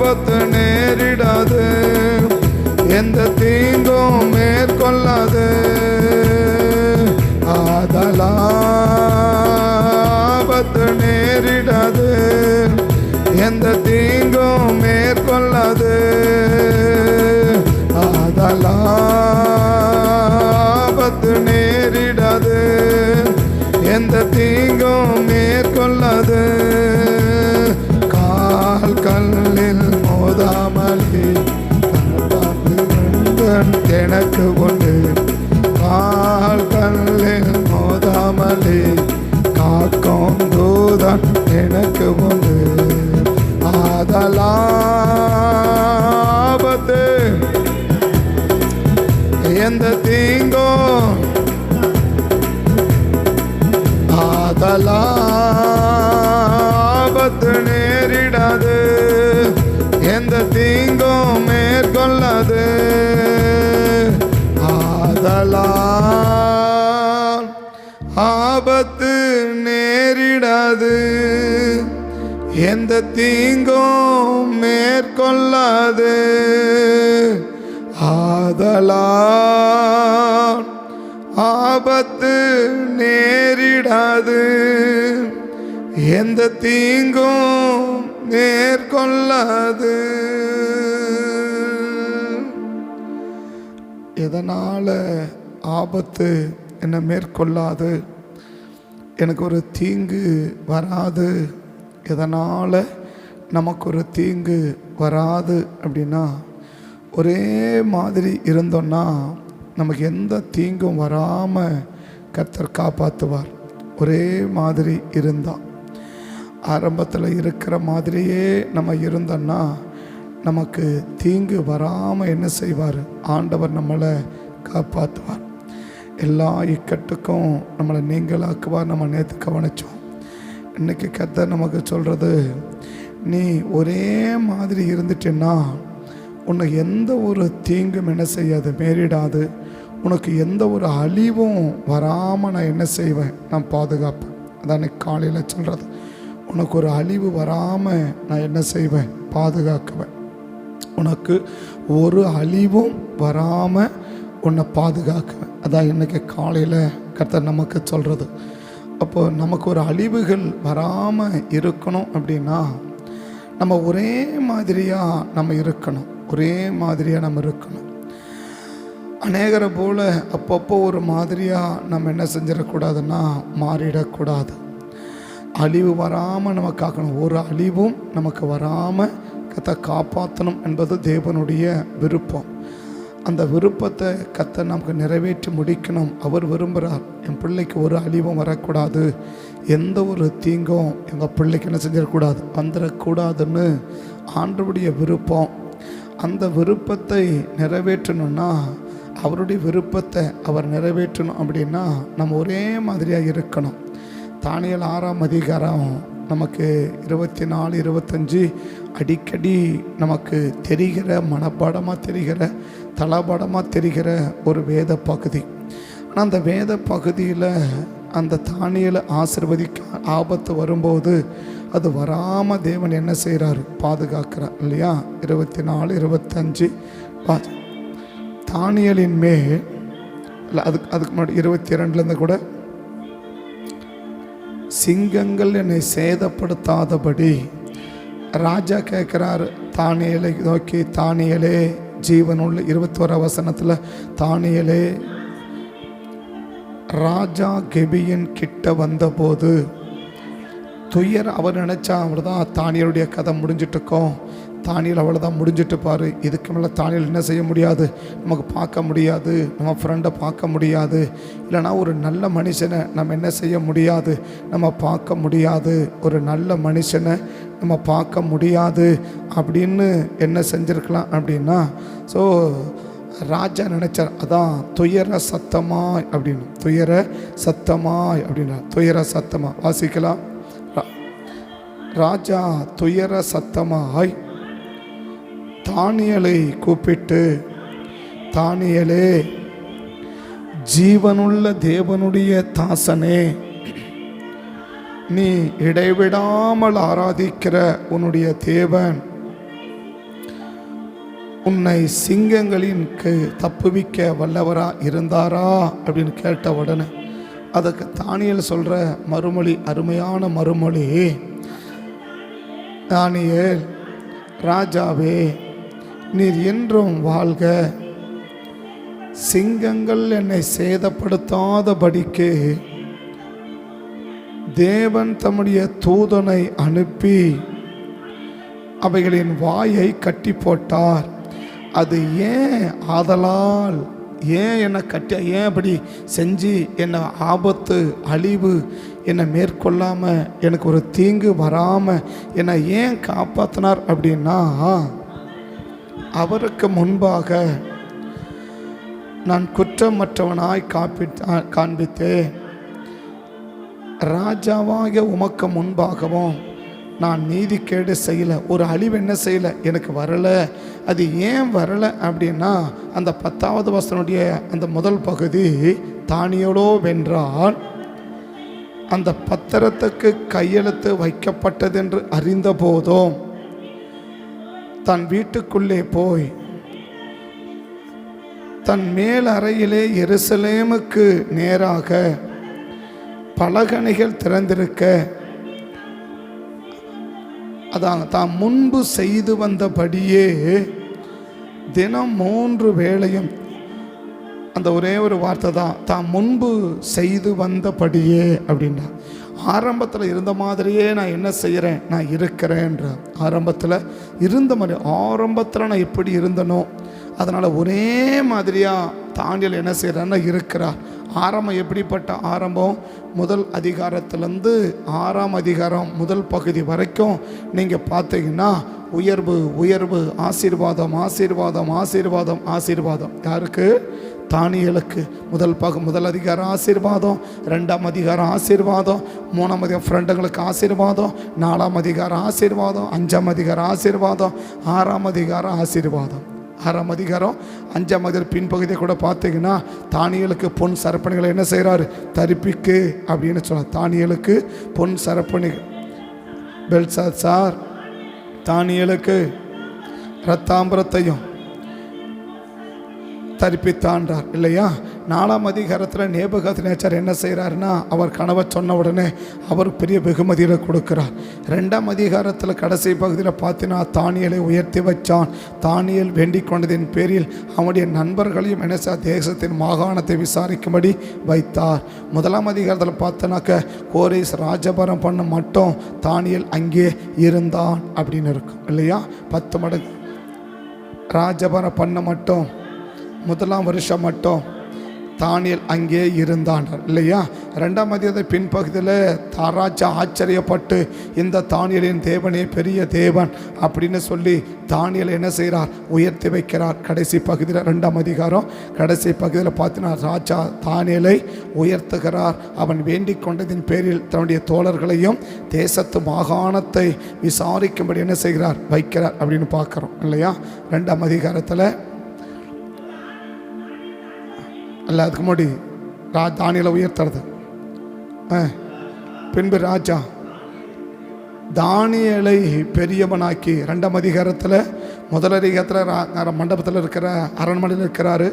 ஆபத்து நேரிடாது, எந்த தீங்கும் மேற்கொள்ளாது. ஆபத்து நேரிடாது, எந்த தீங்கும் மேற்கொள்ளாது. ஆபத்து நேரிடாது, எந்த தீங்கும் மேற்கொள்ளாது. கால் கல்லில் மோதாமலே எனக்கு கொண்டு, கால் கல்லில் மோதாமலே காக்கும் தூதன் எனக்கு கொண்டு. ஆபத்து எந்த தீங்கும், ஆபத்து நேரிடாது, எந்த தீங்கும் மேற்கொள்ளாது. ஆபத்து நேரிடாது, எந்த தீங்கும் மேற்கொள்ளாது. ஆபத்து நேரிடாது, எந்த தீங்கும் மேற்கொள்ளாது. எதனால ஆபத்து என்னை மேற்கொள்ளாது, எனக்கு ஒரு தீங்கு வராது? எதனால் நமக்கு ஒரு தீங்கு வராது அப்படின்னா, ஒரே மாதிரி இருந்தோன்னா நமக்கு எந்த தீங்கும் வராமல் கர்த்தர் காப்பாற்றுவார். ஒரே மாதிரி இருந்தால், ஆரம்பத்தில் இருக்கிற மாதிரியே நம்ம இருந்தோன்னா நமக்கு தீங்கு வராமல் என்ன செய்வார்? ஆண்டவர் நம்மளை காப்பாற்றுவார். எல்லா இக்கட்டுக்கும் நம்மளை நீங்களாக்குவார். நம்ம நேற்று கவனித்தோம். இன்றைக்கி கர்த்தர் நமக்கு சொல்கிறது, நீ ஒரே மாதிரி இருந்துட்டேன்னா உனக்கு எந்த ஒரு தீங்கும் என்ன செய்யாது, நேரிடாது. உனக்கு எந்த ஒரு அழிவும் வராமல் நான் என்ன செய்வேன்? நான் பாதுகாப்பேன். அதான் காலையில் சொல்கிறது, உனக்கு ஒரு அழிவு வராமல் நான் என்ன செய்வேன்? பாதுகாக்குவேன். உனக்கு ஒரு அழிவும் வராமல் உன்னை பாதுகாக்குவேன். அதான் இன்றைக்கி காலையில் கர்த்தர் நமக்கு சொல்கிறது. அப்போ நமக்கு ஒரு அழிவுகள் வராமல் இருக்கணும் அப்படின்னா நம்ம ஒரே மாதிரியாக நம்ம இருக்கணும். ஒரே மாதிரியாக நம்ம இருக்கணும். அநேகரை போல் அப்பப்போ ஒரு மாதிரியாக நம்ம என்ன செஞ்சிடக்கூடாதுன்னா மாறிடக்கூடாது. அழிவு வராமல் நம்ம காக்கணும். ஒரு அழிவும் நமக்கு வராமல் கர்த்தர் காப்பாற்றணும் என்பது தேவனுடைய விருப்பம். அந்த விருப்பத்தை கர்த்தர் நமக்கு நிறைவேற்றி முடிக்கணும். அவர் விரும்புகிறார், என் பிள்ளைக்கு ஒரு அழிவும் வரக்கூடாது, எந்த ஒரு தீங்கும் எங்கள் பிள்ளைக்கு என்ன செஞ்சிடக்கூடாது, வந்துடக்கூடாதுன்னு ஆண்டவருடைய விருப்பம். அந்த விருப்பத்தை நிறைவேற்றணும்னா, அவருடைய விருப்பத்தை அவர் நிறைவேற்றணும் அப்படின்னா நம்ம ஒரே மாதிரியாக இருக்கணும். தானியேல் 6ஆம் அதிகாரம் நமக்கு 24, 25 அடிக்கடி நமக்கு தெரிகிற, மனப்பாடமாக தெரிகிற, தளபாடமாக தெரிகிற ஒரு வேத பகுதி. ஆனால் அந்த வேத பகுதியில் அந்த தானியேலை ஆசீர்வதிக்க ஆபத்து வரும்போது அது வராமல் தேவன் என்ன செய்கிறார்? பாதுகாக்கிறார் இல்லையா? 24, 25 தானியேலின் மேல் இல்லை, அதுக்கு முன்னாடி 22 கூட, சிங்கங்கள் என்னை சேதப்படுத்தாதபடி ராஜா கேட்குறார் தானியேலை நோக்கி, தானியேலே ஜீவனுள்ள 21 வசனத்தில், தானியேலே ராஜா கெபியின் கிட்ட வந்தபோது துயர், அவர் நினச்சா அவ்வளோதான் தானியேலுடைய கதை முடிஞ்சிட்ருக்கோம், தானியேல் அவ்வளோதான் முடிஞ்சிட்டு பாரு, இதுக்கு மேலே தானியேல் என்ன செய்ய முடியாது, நமக்கு பார்க்க முடியாது, நம்ம ஃப்ரெண்டை பார்க்க முடியாது, இல்லைனா ஒரு நல்ல மனுஷனை நம்ம என்ன செய்ய முடியாது, நம்ம பார்க்க முடியாது, ஒரு நல்ல மனுஷனை நம்ம பார்க்க முடியாது அப்படின்னு என்ன செஞ்சுருக்கலாம் அப்படின்னா, ஸோ ராஜா நினச்சார், அதான் துயர சத்தமாய் அப்படின்னு, துயர சத்தமாய் அப்படின்னா, துயர சத்தமாக வாசிக்கலாம். ராஜா துயர சத்தமாய் தானியேலை கூப்பிட்டு, தானியேலே ஜீவனுள்ள தேவனுடைய தாசனே, நீ இடைவிடாமல் ஆராதிக்கிற உன்னுடைய தேவன் உன்னை சிங்கங்களின் தப்புவிக்க வல்லவரா இருந்தாரா அப்படின்னு கேட்ட உடனே அதுக்கு தானியேல் சொல்கிற மறுமொழி, அருமையான மறுமொழி. தானியேல், ராஜாவே நீர் என்றும் வாழ்க, சிங்கங்கள் என்னை சேதப்படுத்தாதபடிக்கு தேவன் தம்முடைய தூதனை அனுப்பி அவைகளின் வாயை கட்டி போட்டார். அது ஏன், ஆதலால் ஏன் என்னை கட்டி, ஏன் அப்படி செஞ்சு என்னை ஆபத்து அழிவு என்னை மேற்கொள்ளாமல் எனக்கு ஒரு தீங்கு வராமல் என்னை ஏன் காப்பாற்றினார் அப்படின்னா, அவருக்கு முன்பாக நான் குற்றமற்றவனாய் காண்பித்தேன். ராஜாவாக உமக்கு முன்பாகவும் நான் நீதிக்கேடு செய்யலை, ஒரு அழிவு என்ன செய்யலை, எனக்கு வரலை. அது ஏன் வரலை அப்படின்னா, அந்த 10வது வசனுடைய அந்த முதல் பகுதி, தானியேலோ வென்றால் அந்த பத்திரத்துக்கு கையெழுத்து வைக்கப்பட்டதென்று அறிந்த போதும் தன் வீட்டுக்குள்ளே போய் தன் மேல் அறையிலே எருசலேமுக்கு நேராக பலகணிகள் திறந்திருக்க, அதான் தான் முன்பு செய்து வந்தபடியே தினம் 3 வேளையும், அந்த ஒரே ஒரு வார்த்தை தான், தான் முன்பு செய்து வந்தபடியே அப்படின்னா, ஆரம்பத்தில் இருந்த மாதிரியே நான் என்ன செய்கிறேன், நான் இருக்கிறேன்ற. ஆரம்பத்தில் இருந்த மாதிரி, ஆரம்பத்தில் நான் எப்படி இருந்தனோ அதனால் ஒரே மாதிரியாக தானியேல் என்ன செய்கிறான்னா இருக்கிறார். ஆரம்பம் எப்படிப்பட்ட ஆரம்பம், முதல் அதிகாரத்திலேருந்து 6ஆம் அதிகாரம் முதல் பகுதி வரைக்கும் நீங்கள் பார்த்தீங்கன்னா உயர்வு உயர்வு, ஆசீர்வாதம் ஆசீர்வாதம் ஆசீர்வாதம் ஆசீர்வாதம். யாருக்கு? தானியேலுக்கு. முதல் அதிகாரம் ஆசீர்வாதம், 2ஆம் அதிகாரம் ஆசீர்வாதம், 3ஆம் அதிகாரம் ஃப்ரெண்டுங்களுக்கு ஆசீர்வாதம், 4ஆம் அதிகாரம் ஆசீர்வாதம், 5ஆம் அதிகாரம் ஆசீர்வாதம், 6ஆம் அதிகாரம் ஆசீர்வாதம். 6ஆம் அதிகாரம் 5ஆம் அதிகாரம் பின்பகுதியை கூட பார்த்தீங்கன்னா தானியேலுக்கு பொன் சரப்பணிகளை என்ன செய்கிறாரு, தரிப்பிக்கு அப்படின்னு சொல்கிறார். தானியேலுக்கு பொன் சரப்பணிகள். பெல்சாத்சார் தானியேலுக்கு இரத்தாம்பரத்தையும் தரிப்பித்தான்றார் இல்லையா. 4ஆம் அதிகாரத்தில் நேபுகாத்நேச்சார் என்ன செய்கிறாருன்னா, அவர் கனவை சொன்ன உடனே அவர் பெரிய வெகுமதியை கொடுக்கிறார். 2ஆம் அதிகாரத்தில் கடைசி பகுதியில் பார்த்தினா தானியேலை உயர்த்தி வச்சான். தானியேல் வேண்டிக் கொண்டதின் பேரில் அவனுடைய நண்பர்களையும் என்ன தேசத்தின் மாகாணத்தை விசாரிக்கும்படி வைத்தார். 1ஆம் அதிகாரத்தில் பார்த்தனாக்க கோரேஸ் ராஜபாரம் பண்ண மட்டும் தானியேல் அங்கே இருந்தான் அப்படின்னு இருக்கும் இல்லையா. 10 மடங்கு ராஜபாரம் பண்ண மட்டும் 1ஆம் வருஷம் மட்டும் தானியேல் அங்கே இருந்தான் இல்லையா. 2ஆம் அதிகாரத்தை பின்பகுதியில் ராஜா ஆச்சரியப்பட்டு இந்த தானியேலின் தேவனே பெரிய தேவன் அப்படின்னு சொல்லி தானியேல் என்ன செய்கிறார், உயர்த்தி வைக்கிறார். கடைசி பகுதியில் 2ஆம் அதிகாரம் கடைசி பகுதியில் பார்த்தீங்கன்னா ராஜா தானியேலை உயர்த்துகிறார். அவன் வேண்டிக் கொண்டதின் பேரில் தன்னுடைய தோழர்களையும் தேசத்து மாகாணத்தை விசாரிக்கும்படி என்ன செய்கிறார், வைக்கிறார் அப்படின்னு பார்க்குறோம் இல்லையா. 2ஆம் அதிகாரத்தில் அல்ல, அதுக்கு முன்னாடி தானியேலை உயர்த்துறது. பின்பு ராஜா தானியேலை பெரியவனாக்கி 2ஆம் அதிகாரத்தில் முதல் அதிகாரத்தில் மண்டபத்தில் இருக்கிற அரண்மனையில் இருக்கிறாரு.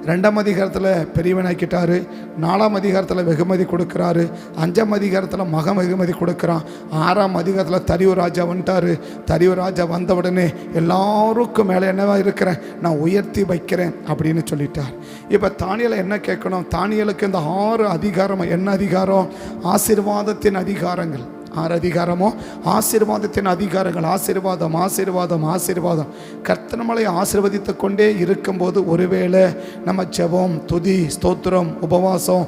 2ஆம் அதிகாரத்தில் பெரியவனாக்கிட்டாரு. 4ஆம் அதிகாரத்தில் வெகுமதி கொடுக்குறாரு. 5ஆம் அதிகாரத்தில் வெகுமதி கொடுக்குறான். 6ஆம் அதிகாரத்தில் தரியு ராஜா வந்துட்டார். தரியு ராஜா வந்த உடனே எல்லாருக்கும் மேலே என்னவா இருக்கிறேன், நான் உயர்த்தி வைக்கிறேன் அப்படின்னு சொல்லிட்டார். இப்போ தானியேலை என்ன கேட்கணும், தானியேலுக்கு இந்த 6 அதிகாரம் என்ன அதிகாரம், ஆசீர்வாதத்தின் அதிகாரங்கள். 6 அதிகாரமோ ஆசீர்வாதத்தின் அதிகாரங்கள். ஆசீர்வாதம் ஆசீர்வாதம் ஆசீர்வாதம். கர்த்தர் நம்மளை ஆசீர்வதித்து கொண்டே இருக்கும்போது ஒருவேளை நம்ம ஜெபம், துதி, ஸ்தோத்திரம், உபவாசம்,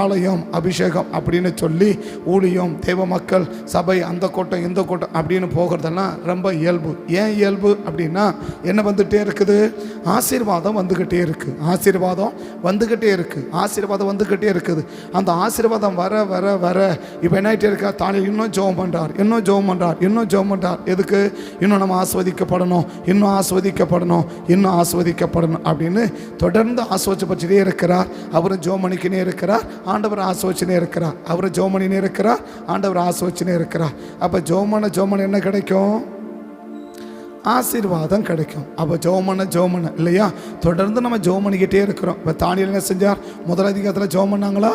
ஆலயம், அபிஷேகம் அப்படின்னு சொல்லி ஊழியம், தேவ மக்கள், சபை, அந்த கூட்டம் இந்த கூட்டம் அப்படின்னு போகிறதெல்லாம் ரொம்ப இயல்பு. ஏன் இயல்பு அப்படின்னா என்ன வந்துகிட்டே இருக்குது, ஆசீர்வாதம் வந்துக்கிட்டே இருக்குது. ஆசீர்வாதம் வந்துக்கிட்டே இருக்குது. ஆசீர்வாதம் வந்துக்கிட்டே இருக்குது. அந்த ஆசீர்வாதம் வர வர வர இப்போ என்ன ஆகிட்டே இருக்கா, தானியேல் இன்னும் ஜெபம் பண்ணுறார், இன்னும் ஜெபம் பண்ணுறார், இன்னும் ஜெபம் பண்ணுறார். எதுக்கு? இன்னும் நம்ம ஆஸ்வதிக்கப்படணும், இன்னும் ஆஸ்வதிக்கப்படணும், இன்னும் ஆஸ்வதிக்கப்படணும் அப்படின்னு தொடர்ந்து ஆஸ்வதிச்சுட்டே இருக்கிறார். அவரும் ஜெபம் பண்ணிக்கினே இருக்கிறார், ஆண்டவர் ஆஸ்வதிச்சுனே இருக்கிறார். அவரும் ஜெபம் பண்ணினே இருக்கிறார், ஆண்டவர் ஆஸ்வதிச்சுனே இருக்கிறார். அப்போ ஜெபம் என்ன கிடைக்கும்? ஆசீர்வாதம் கிடைக்கும். அப்போ ஜெபம் பண்ண இல்லையா? தொடர்ந்து நம்ம ஜெபம் பண்ணிக்கிட்டே இருக்கிறோம். இப்போ தானியேல் என்ன செஞ்சார்? முதல் அதிகாரத்தில் ஜெபம் பண்ணாங்களா?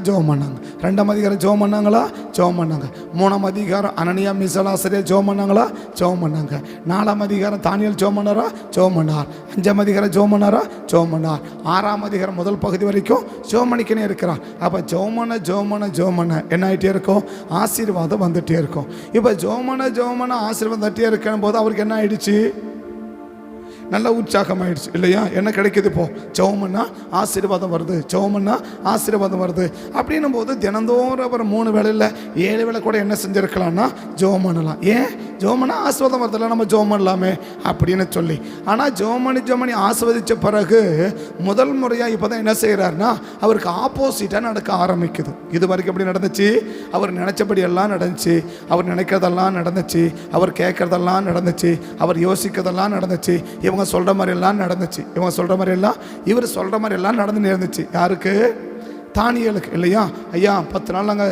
ஜெபம் பண்ணாங்க. 2ஆம் அதிகாரம் ஜெபம் பண்ணாங்களா? ஜெபம் பண்ணாங்க. 3ஆம் அதிகாரம் அனனியா மீசால் ஆசிரியர் ஜெபம் பண்ணாங்களா? ஜெபம் பண்ணாங்க. 4ஆம் அதிகாரம் தானியேல் ஜெபம் பண்ணாரா? ஜெபம் பண்ணார். 5ஆம் அதிகாரம் ஜெபம் பண்ணாரா? ஜெபம் பண்ணார். 6ஆம் அதிகாரம் முதல் பகுதி வரைக்கும் ஜெபம் பண்ணிக்கினே இருக்கிறார். அப்போ ஜெபம் பண்ண என்ன ஆகிட்டே இருக்கும்? ஆசீர்வாதம் வந்துகிட்டே இருக்கும். இப்போ ஜெபம் பண்ண ஆசீர்வாதம் வந்துட்டே இருக்கும் போது அவருக்கு என்ன ஆயிடுச்சு? நல்ல உற்சாகமாயிடுச்சு இல்லையா? என்ன கிடைக்குது? இப்போ ஜெபம்னா ஆசீர்வாதம் வருது, ஜெபம்னா ஆசீர்வாதம் வருது அப்படின்னும் போது தினந்தோறும் அவர் 3 வேளையில் 7 வேளை கூட என்ன செஞ்சுருக்கலாம்னா ஜெபம் பண்ணலாம். ஏன்? ஜெபம்னா ஆசீர்வாதம் வருதில்ல, நம்ம ஜெபம் பண்ணலாமே அப்படின்னு சொல்லி. ஆனால் ஜெபம் பண்ணி ஆசீர்வதித்த பிறகு முதல் முறையாக இப்போ தான் என்ன செய்கிறாருன்னா அவருக்கு ஆப்போசிட்டாக நடக்க ஆரம்பிக்குது. இது வரைக்கும் எப்படி நடந்துச்சு? அவர் நினச்சபடி எல்லாம் நடந்துச்சு, அவர் நினைக்கிறதெல்லாம் நடந்துச்சு, அவர் கேட்குறதெல்லாம் நடந்துச்சு, அவர் யோசிக்கிறதெல்லாம் நடந்துச்சு, இவங்க சொல்கிற மாதிரி எல்லாம் நடந்துச்சு, இவங்க சொல்கிற மாதிரி எல்லாம் இவர் சொல்கிற மாதிரி எல்லாம் நடந்து இருந்துச்சு. யாருக்கு? தானியேலுக்கு இல்லையா? ஐயா 10 நாள் நாங்கள்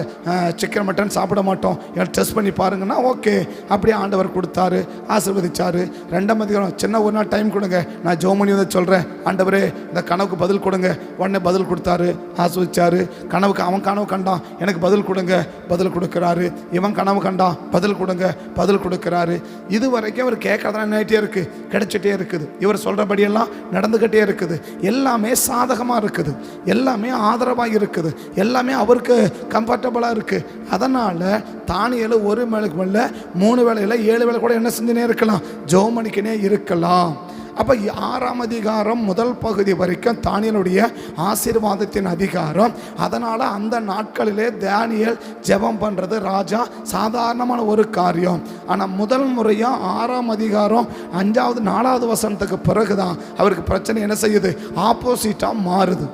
சிக்கன் மட்டன் சாப்பிட மாட்டோம், டெஸ்ட் பண்ணி பாருங்கன்னா ஓகே அப்படியே ஆண்டவர் கொடுத்தாரு, ஆசீர்வதிச்சார். 2ஆம் அதிகாரம் சின்ன ஒரு நாள் டைம் கொடுங்க, நான் ஜோமணி வந்து சொல்கிறேன், ஆண்டவரே இந்த கனவுக்கு பதில் கொடுங்க. உடனே பதில் கொடுத்தாரு, ஆசீர்வதிச்சார். கனவுக்கு அவன் கனவு கண்டான், எனக்கு பதில் கொடுங்க, பதில் கொடுக்குறாரு. இவன் கனவு கண்டான், பதில் கொடுங்க, பதில் கொடுக்குறாரு. இது வரைக்கும் அவர் கேட்கறதெல்லாம் என்னாகிட்டே இருக்குது, கிடைச்சிட்டே இருக்குது. இவர் சொல்கிறபடியெல்லாம் நடந்துக்கிட்டே இருக்குது. எல்லாமே சாதகமாக இருக்குது, எல்லாமே ஆதரவாக இருக்குது, எல்லாமே அவருக்கு கம்ஃபர்டபுளாக இருக்குது. அதனால் தானியேல் ஒரு வேளைக்கு மேலே 3 வேளையில் 7 வேளை கூட என்ன செஞ்சுனே இருக்கலாம்? ஜெபம் பண்ணிக்கினே இருக்கலாம். அப்போ 6ஆம் அதிகாரம் முதல் பகுதி வரைக்கும் தானியேலுடைய ஆசீர்வாதத்தின் அதிகாரம். அதனால் அந்த நாட்களிலே தானியேல் ஜெபம் பண்ணுறது ராஜா சாதாரணமான ஒரு காரியம். ஆனால் முதல் முறையாக 6ஆம் அதிகாரம் 5வது 4வது வசனத்துக்கு பிறகு தான் அவருக்கு பிரச்சனை என்ன செய்யுது? ஆப்போசிட்டாக மாறுது.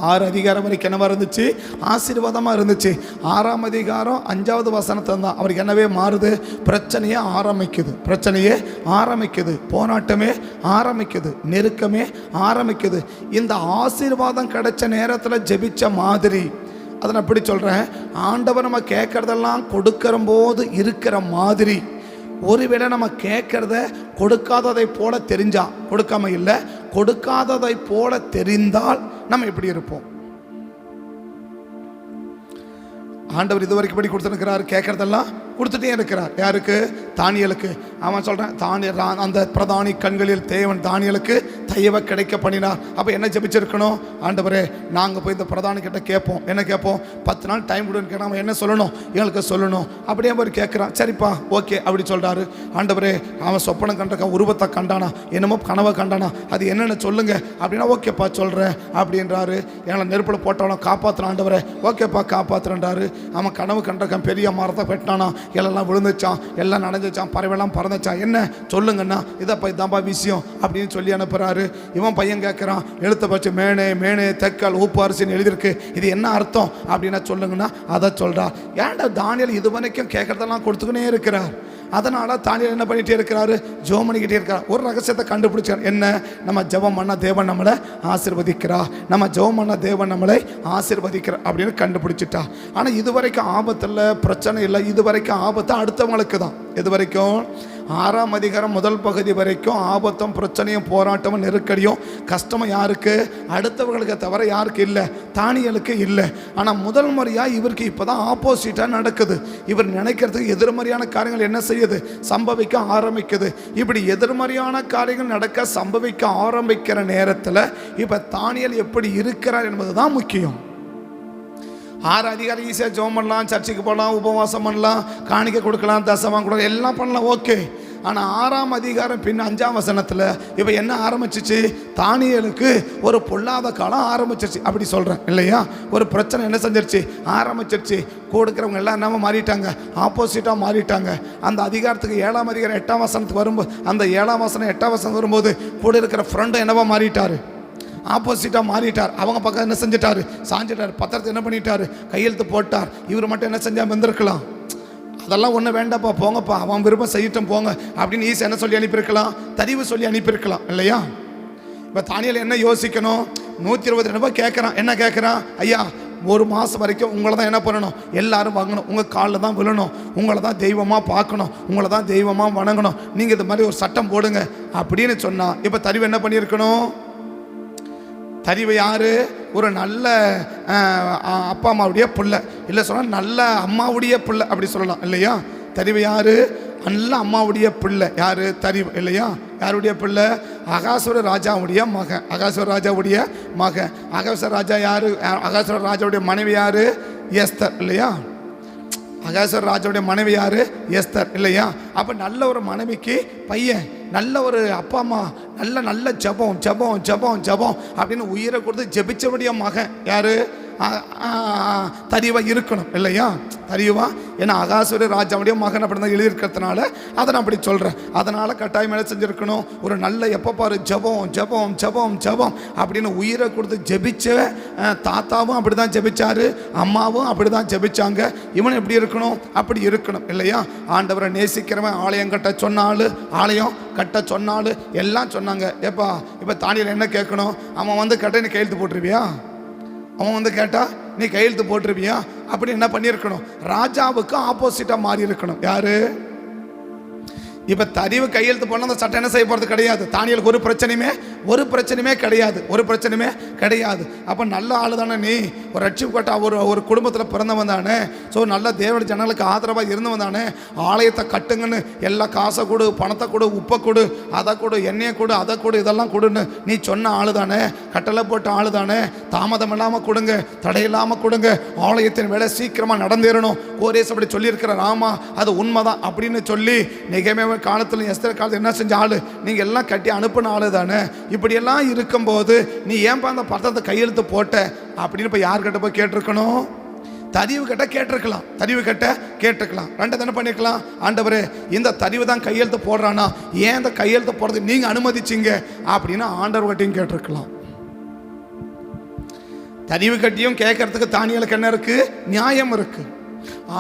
6 அதிகாரம் வரைக்கும் என்னவா இருந்துச்சு? ஆசீர்வாதமாக இருந்துச்சு. 6ஆம் அதிகாரம் 5வது வசனத்தில் தான் அவருக்கு என்னவே மாறுது? பிரச்சனையே ஆரம்பிக்குது, போராட்டமே ஆரம்பிக்குது, நெருக்கமே ஆரம்பிக்குது. இந்த ஆசீர்வாதம் கிடைச்ச நேரத்தில் ஜெபிச்ச மாதிரி, அதை நான் எப்படி சொல்கிறேன், ஆண்டவர் நம்ம கேட்குறதெல்லாம் கொடுக்கிற போது இருக்கிற மாதிரி, ஒருவேளை நம்ம கேட்கறத கொடுக்காததை போல தெரிஞ்சா, கொடுக்காம இல்லை, கொடுக்காததை போல தெரிந்தால் நம்ம எப்படி இருப்போம்? ஆண்டவர் இதுவரைக்கும் படி கொடுத்துருக்கிறார், கேட்கறதெல்லாம் கொடுத்துட்டே இருக்கிறார். யாருக்கு? தானியேலுக்கு. அவன் சொல்கிறான், தானியல் அந்த பிரதானி கண்களில் தேவன் தானியேலுக்கு தயவை கிடைக்க பண்ணினார். அப்போ என்ன ஜெபிச்சிருக்கணும்? ஆண்டவரே நாங்கள் போய் இந்த பிரதானி கிட்ட கேட்போம், என்ன கேட்போம்? 10 நாள் டைம் கொடுன்னு கேட்டால் அவன் என்ன சொல்லணும்? எங்களுக்கு சொல்லணும். அப்படியே அவர் கேட்குறான். சரிப்பா ஓகே அப்படி சொல்கிறாரு. ஆண்டவரே அவன் சொப்பனம் கண்ட உருவத்தை கண்டானா, என்னமோ கனவை கண்டானா, அது என்னென்னு சொல்லுங்க அப்படின்னா ஓகேப்பா சொல்கிறேன் அப்படின்றாரு. எங்களை நெருப்பில் போட்டவனை காப்பாற்றுறான் ஆண்டவரே, ஓகேப்பா காப்பாற்றுறாரு. அவன் கனவு கண்டிருக்கான், பெரிய மரத்தை வெட்டினானா, எல்லாம் விழுந்துச்சான், எல்லாம் நனைஞ்சிச்சான், பறவைலாம் பறந்துச்சான், என்ன சொல்லுங்கண்ணா, இதாப்பா விஷயம் அப்படின்னு சொல்லி அனுப்புகிறாரு. இவன் பையன் கேட்குறான், எழுத்த பச்சு மேனே தெக்கல் உப்பு அரிசின்னு எழுதியிருக்கு, இது என்ன அர்த்தம் அப்படின்னா சொல்லுங்கன்னா அதை சொல்கிறார். ஏன்டா தானியேல் இது வரைக்கும் கேட்குறதெல்லாம் கொடுத்துக்கினே இருக்கிறார். அதனால் தானியேல் என்ன பண்ணிகிட்டே இருக்கிறாரு? ஜெபம் பண்ணிக்கிட்டே இருக்கிறார். ஒரு ரகசியத்தை கண்டுபிடிச்சார். என்ன? நம்ம ஜெபம் பண்ண தேவன் நம்மளை ஆசீர்வதிக்கிறா, நம்ம ஜெபம் பண்ண தேவன் நம்மளை ஆசீர்வதிக்கிறா அப்படின்னு கண்டுபிடிச்சிட்டா. ஆனால் இது வரைக்கும் ஆபத்து இல்லை, பிரச்சனை இல்லை. இது வரைக்கும் ஆபத்து அடுத்தவங்களுக்கு தான். இது வரைக்கும் 6ஆம் அதிகாரம் முதல் பகுதி வரைக்கும் ஆபத்தும் பிரச்சனையும் போராட்டமும் நெருக்கடியும் கஷ்டமும் யாருக்கு? அடுத்தவர்களுக்கு தவிர யாருக்கு இல்லை? தானியேலுக்கு இல்லை. ஆனால் முதல் முறையாக இவருக்கு இப்போ தான் ஆப்போசிட்டாக நடக்குது. இவர் நினைக்கிறதுக்கு எதிர்மறையான காரியங்கள் என்ன செய்யுது? சம்பவிக்க ஆரம்பிக்குது. இப்படி எதிர்மறையான காரியங்கள் நடக்க சம்பவிக்க ஆரம்பிக்கிற நேரத்தில் இப்போ தானியேல் எப்படி இருக்கிறார் என்பது தான் முக்கியம். 6 அதிகாரம் ஈஸியாக ஜெபம் பண்ணலாம், சர்ச்சுக்கு போகலாம், உபவாசம் பண்ணலாம், காணிக்கை கொடுக்கலாம், தசமாக கொடுக்கலாம், எல்லாம் பண்ணலாம், ஓகே. ஆனால் 6ஆம் அதிகாரம் பின் 5ஆம் வசனத்தில் இப்போ என்ன ஆரம்பிச்சிச்சு? தானியேலுக்கு ஒரு பொல்லாத காலம் ஆரம்பிச்சிருச்சு. அப்படி சொல்கிறேன் இல்லையா? ஒரு பிரச்சனை என்ன செஞ்சிருச்சு? ஆரம்பிச்சிருச்சு. கொடுக்குறவங்க எல்லாம் என்னவோ மாறிட்டாங்க, ஆப்போசிட்டாக மாறிட்டாங்க. அந்த அதிகாரத்துக்கு 7ஆம் அதிகாரம் 8ஆம் வசனத்துக்கு வரும்போது, அந்த 7ஆம் வசனம் 8ஆம் வசனம் வரும்போது கூட இருக்கிற ஃப்ரெண்டும் என்னவோ மாறிட்டார். ஆப்போசிட்டாக மாறிட்டார். அவங்க பக்கம் என்ன செஞ்சிட்டாரு, சாஞ்சிட்டார். பத்திரத்தை என்ன பண்ணிட்டாரு, கையெழுத்து போட்டார். இவர் மட்டும் என்ன செஞ்சால் வந்திருக்கலாம், அதெல்லாம் ஒன்றும் வேண்டாப்பா போங்கப்பா, அவன் விருப்பம் செய்யட்டும் போங்க அப்படின்னு ஈஸி என்ன சொல்லி அனுப்பியிருக்கலாம், தரிவு சொல்லி அனுப்பியிருக்கலாம் இல்லையா? இப்போ தானியேல் என்ன யோசிக்கணும், 120 ரூபாய் கேட்குறான். என்ன கேட்குறான், ஐயா 1 மாதம் வரைக்கும் உங்களை தான் என்ன பண்ணணும், எல்லாரும் வாங்கணும், உங்கள் காலில் தான் விழணும், உங்களை தான் தெய்வமாக பார்க்கணும், உங்களை தான் தெய்வமாக வணங்கணும், நீங்கள் இது மாதிரி ஒரு சட்டம் போடுங்க அப்படின்னு சொன்னால், இப்போ தரிவு என்ன பண்ணியிருக்கணும், தரிவு யார், ஒரு நல்ல அப்பா அம்மாவுடைய பிள்ளை, இல்லை சொன்னால் நல்ல அம்மாவுடைய பிள்ளை அப்படி சொல்லலாம் இல்லையா? தரிவு யார், நல்ல அம்மாவுடைய பிள்ளை யார், தரிவு இல்லையா? யாருடைய பிள்ளை, அகாசுர ராஜாவுடைய மகன். அகாசுர ராஜாவுடைய மகன். அகாசுர ராஜா யார், அகாசுர ராஜாவுடைய மனைவி யார், எஸ்தர் இல்லையா? அகாசுர ராஜாவுடைய மனைவி யார், எஸ்தர் இல்லையா? அப்போ நல்ல ஒரு மனைவிக்கு பையன், நல்ல ஒரு அப்பா அம்மா, நல்ல ஜபம் ஜபம் ஜபம் ஜபம் அப்படின்னு உயிரை கொடுத்து ஜபிச்சபடிய மகன் யார், தரிவா இருக்கணும் இல்லையா? தரிவா, ஏன்னா அகாசுர ராஜாவுடைய மகன் அப்படி தான் எழுதியிருக்கிறதுனால அதை நான் அப்படி சொல்கிறேன். அதனால் கட்டாயம் என்ன செஞ்சுருக்கணும், ஒரு நல்ல எப்போ பாரு ஜபம் ஜபம் ஜபம் ஜபம் அப்படின்னு உயிரை கொடுத்து ஜபிச்ச தாத்தாவும் அப்படி தான் ஜபிச்சாரு, அம்மாவும் அப்படி தான் ஜபிச்சாங்க. இவன் எப்படி இருக்கணும், அப்படி இருக்கணும் இல்லையா? ஆண்டவரை நேசிக்கிறவன் ஆலயம் கட்ட சொன்னாலும், ஆலயம் கட்ட சொன்னாலும் எல்லாம் சொன்னாங்க. எப்பா இப்போ தானியேல் என்ன கேட்கணும், அவன் வந்து கட்ட நீ கையெழுத்து போட்டுருவியா, அவன் வந்து கேட்டா நீ கையெழுத்து போட்டிருப்பியா அப்படி என்ன பண்ணியிருக்கணும், ராஜாவுக்கு ஆப்போசிட்டாக மாறி இருக்கணும். யாரு, இப்போ தரிவு கையெழுத்து போனால் அந்த சட்டம் என்ன செய்ய போகிறது கிடையாது. தானியேலுக்கு ஒரு பிரச்சனையுமே கிடையாது. அப்போ நல்ல ஆள் தானே நீ, ஒரு ரட்சிக்கப்பட்ட ஒரு குடும்பத்தில் பிறந்தவன் தானே, ஸோ நல்ல தேவனுடைய ஜனங்களுக்கு ஆதரவாக இருந்தவன் தானே, ஆலயத்தை கட்டுங்கன்னு எல்லா காசை கொடு, பணத்தை கொடு, உப்பை கொடு, அதை கொடு, எண்ணெயை கொடு, அதை கொடு, இதெல்லாம் கொடுன்னு நீ சொன்ன ஆள் தானே, கட்டளை போட்ட ஆள் தானே, தாமதம் இல்லாமல் கொடுங்க, தடையில்லாமல் கொடுங்க, ஆலயத்தின் வேலை சீக்கிரமாக நடந்தேறணும், கோரேஸ் அப்படி சொல்லியிருக்கிற ராமா அது உண்மைதான் அப்படின்னு சொல்லி நிகழ்மை காலத்தில் எஸ்தர் காலத்தில் என்ன செஞ்ச ஆளு, நீங்கள் எல்லாம் கட்டி அனுப்பின ஆளு தானே. இப்படியெல்லாம் இருக்கும்போது நீ ஏன்பா அந்த பத்திரத்தை கையெழுத்து போட்ட அப்படின்னு இப்போ யார்கிட்ட போய் கேட்டிருக்கணும், தரிவு கட்ட கேட்டிருக்கலாம். ரெண்டு தானே பண்ணிருக்கலாம், ஆண்டவரே இந்த தரிவு தான் கையெழுத்து போடுறானா, ஏன் இந்த கையெழுத்து போடுறது நீங்கள் அனுமதிச்சிங்க அப்படின்னு ஆண்டவர்கிட்டையும் கேட்டிருக்கலாம். தரிவு கட்டியும் கேட்கறதுக்கு தானியேலுக்கு என்ன இருக்கு, நியாயம் இருக்கு.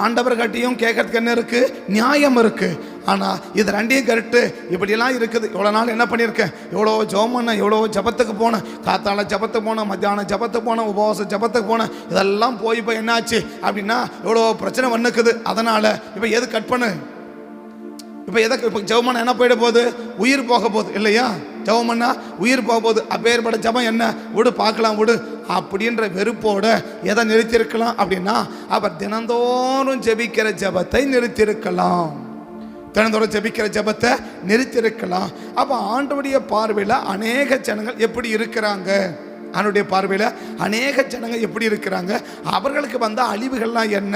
ஆண்டவர் கட்டியும் கேட்கறதுக்கு என்ன இருக்கு, நியாயம் இருக்கு. ஆனால் இது ரெண்டையும் கரெக்டு இப்படியெல்லாம் இருக்குது. இவ்வளோ நாள் என்ன பண்ணியிருக்கேன், எவ்வளோ ஜெபம் பண்ணேன், எவ்வளோ ஜபத்துக்கு போனேன், காத்தால ஜபத்துக்கு போனேன், மத்தியானம் ஜபத்துக்கு போனேன், உபவாச ஜபத்துக்கு போனேன், இதெல்லாம் போய் இப்போ என்னாச்சு அப்படின்னா எவ்வளோ பிரச்சனை வந்துக்குது. அதனால் இப்போ எது கட் பண்ணு, இப்போ எதை இப்போ ஜெபம் என்ன போயிட போகுது, உயிர் போக போகுது இல்லையா? ஜெபம் பண்ணா உயிர் போக போகுது. அப்பேற்பட்ட ஜெபம் என்ன, விடு பார்க்கலாம் விடு அப்படின்ற வெறுப்போட எதை நிறுத்தியிருக்கலாம் அப்படின்னா, அவர் தினந்தோறும் ஜெபிக்கிற ஜெபத்தை நிறுத்தியிருக்கலாம். தினந்தோறும் ஜெபிக்கிற ஜெபத்தை நிறுத்தியிருக்கலாம். அப்போ ஆண்டவருடைய பார்வையில் அநேக ஜனங்கள் எப்படி இருக்கிறாங்க, அவனுடைய பார்வையில் அநேக ஜனங்கள் எப்படி இருக்கிறாங்க, அவர்களுக்கு வந்த அழிவுகள்லாம் என்ன.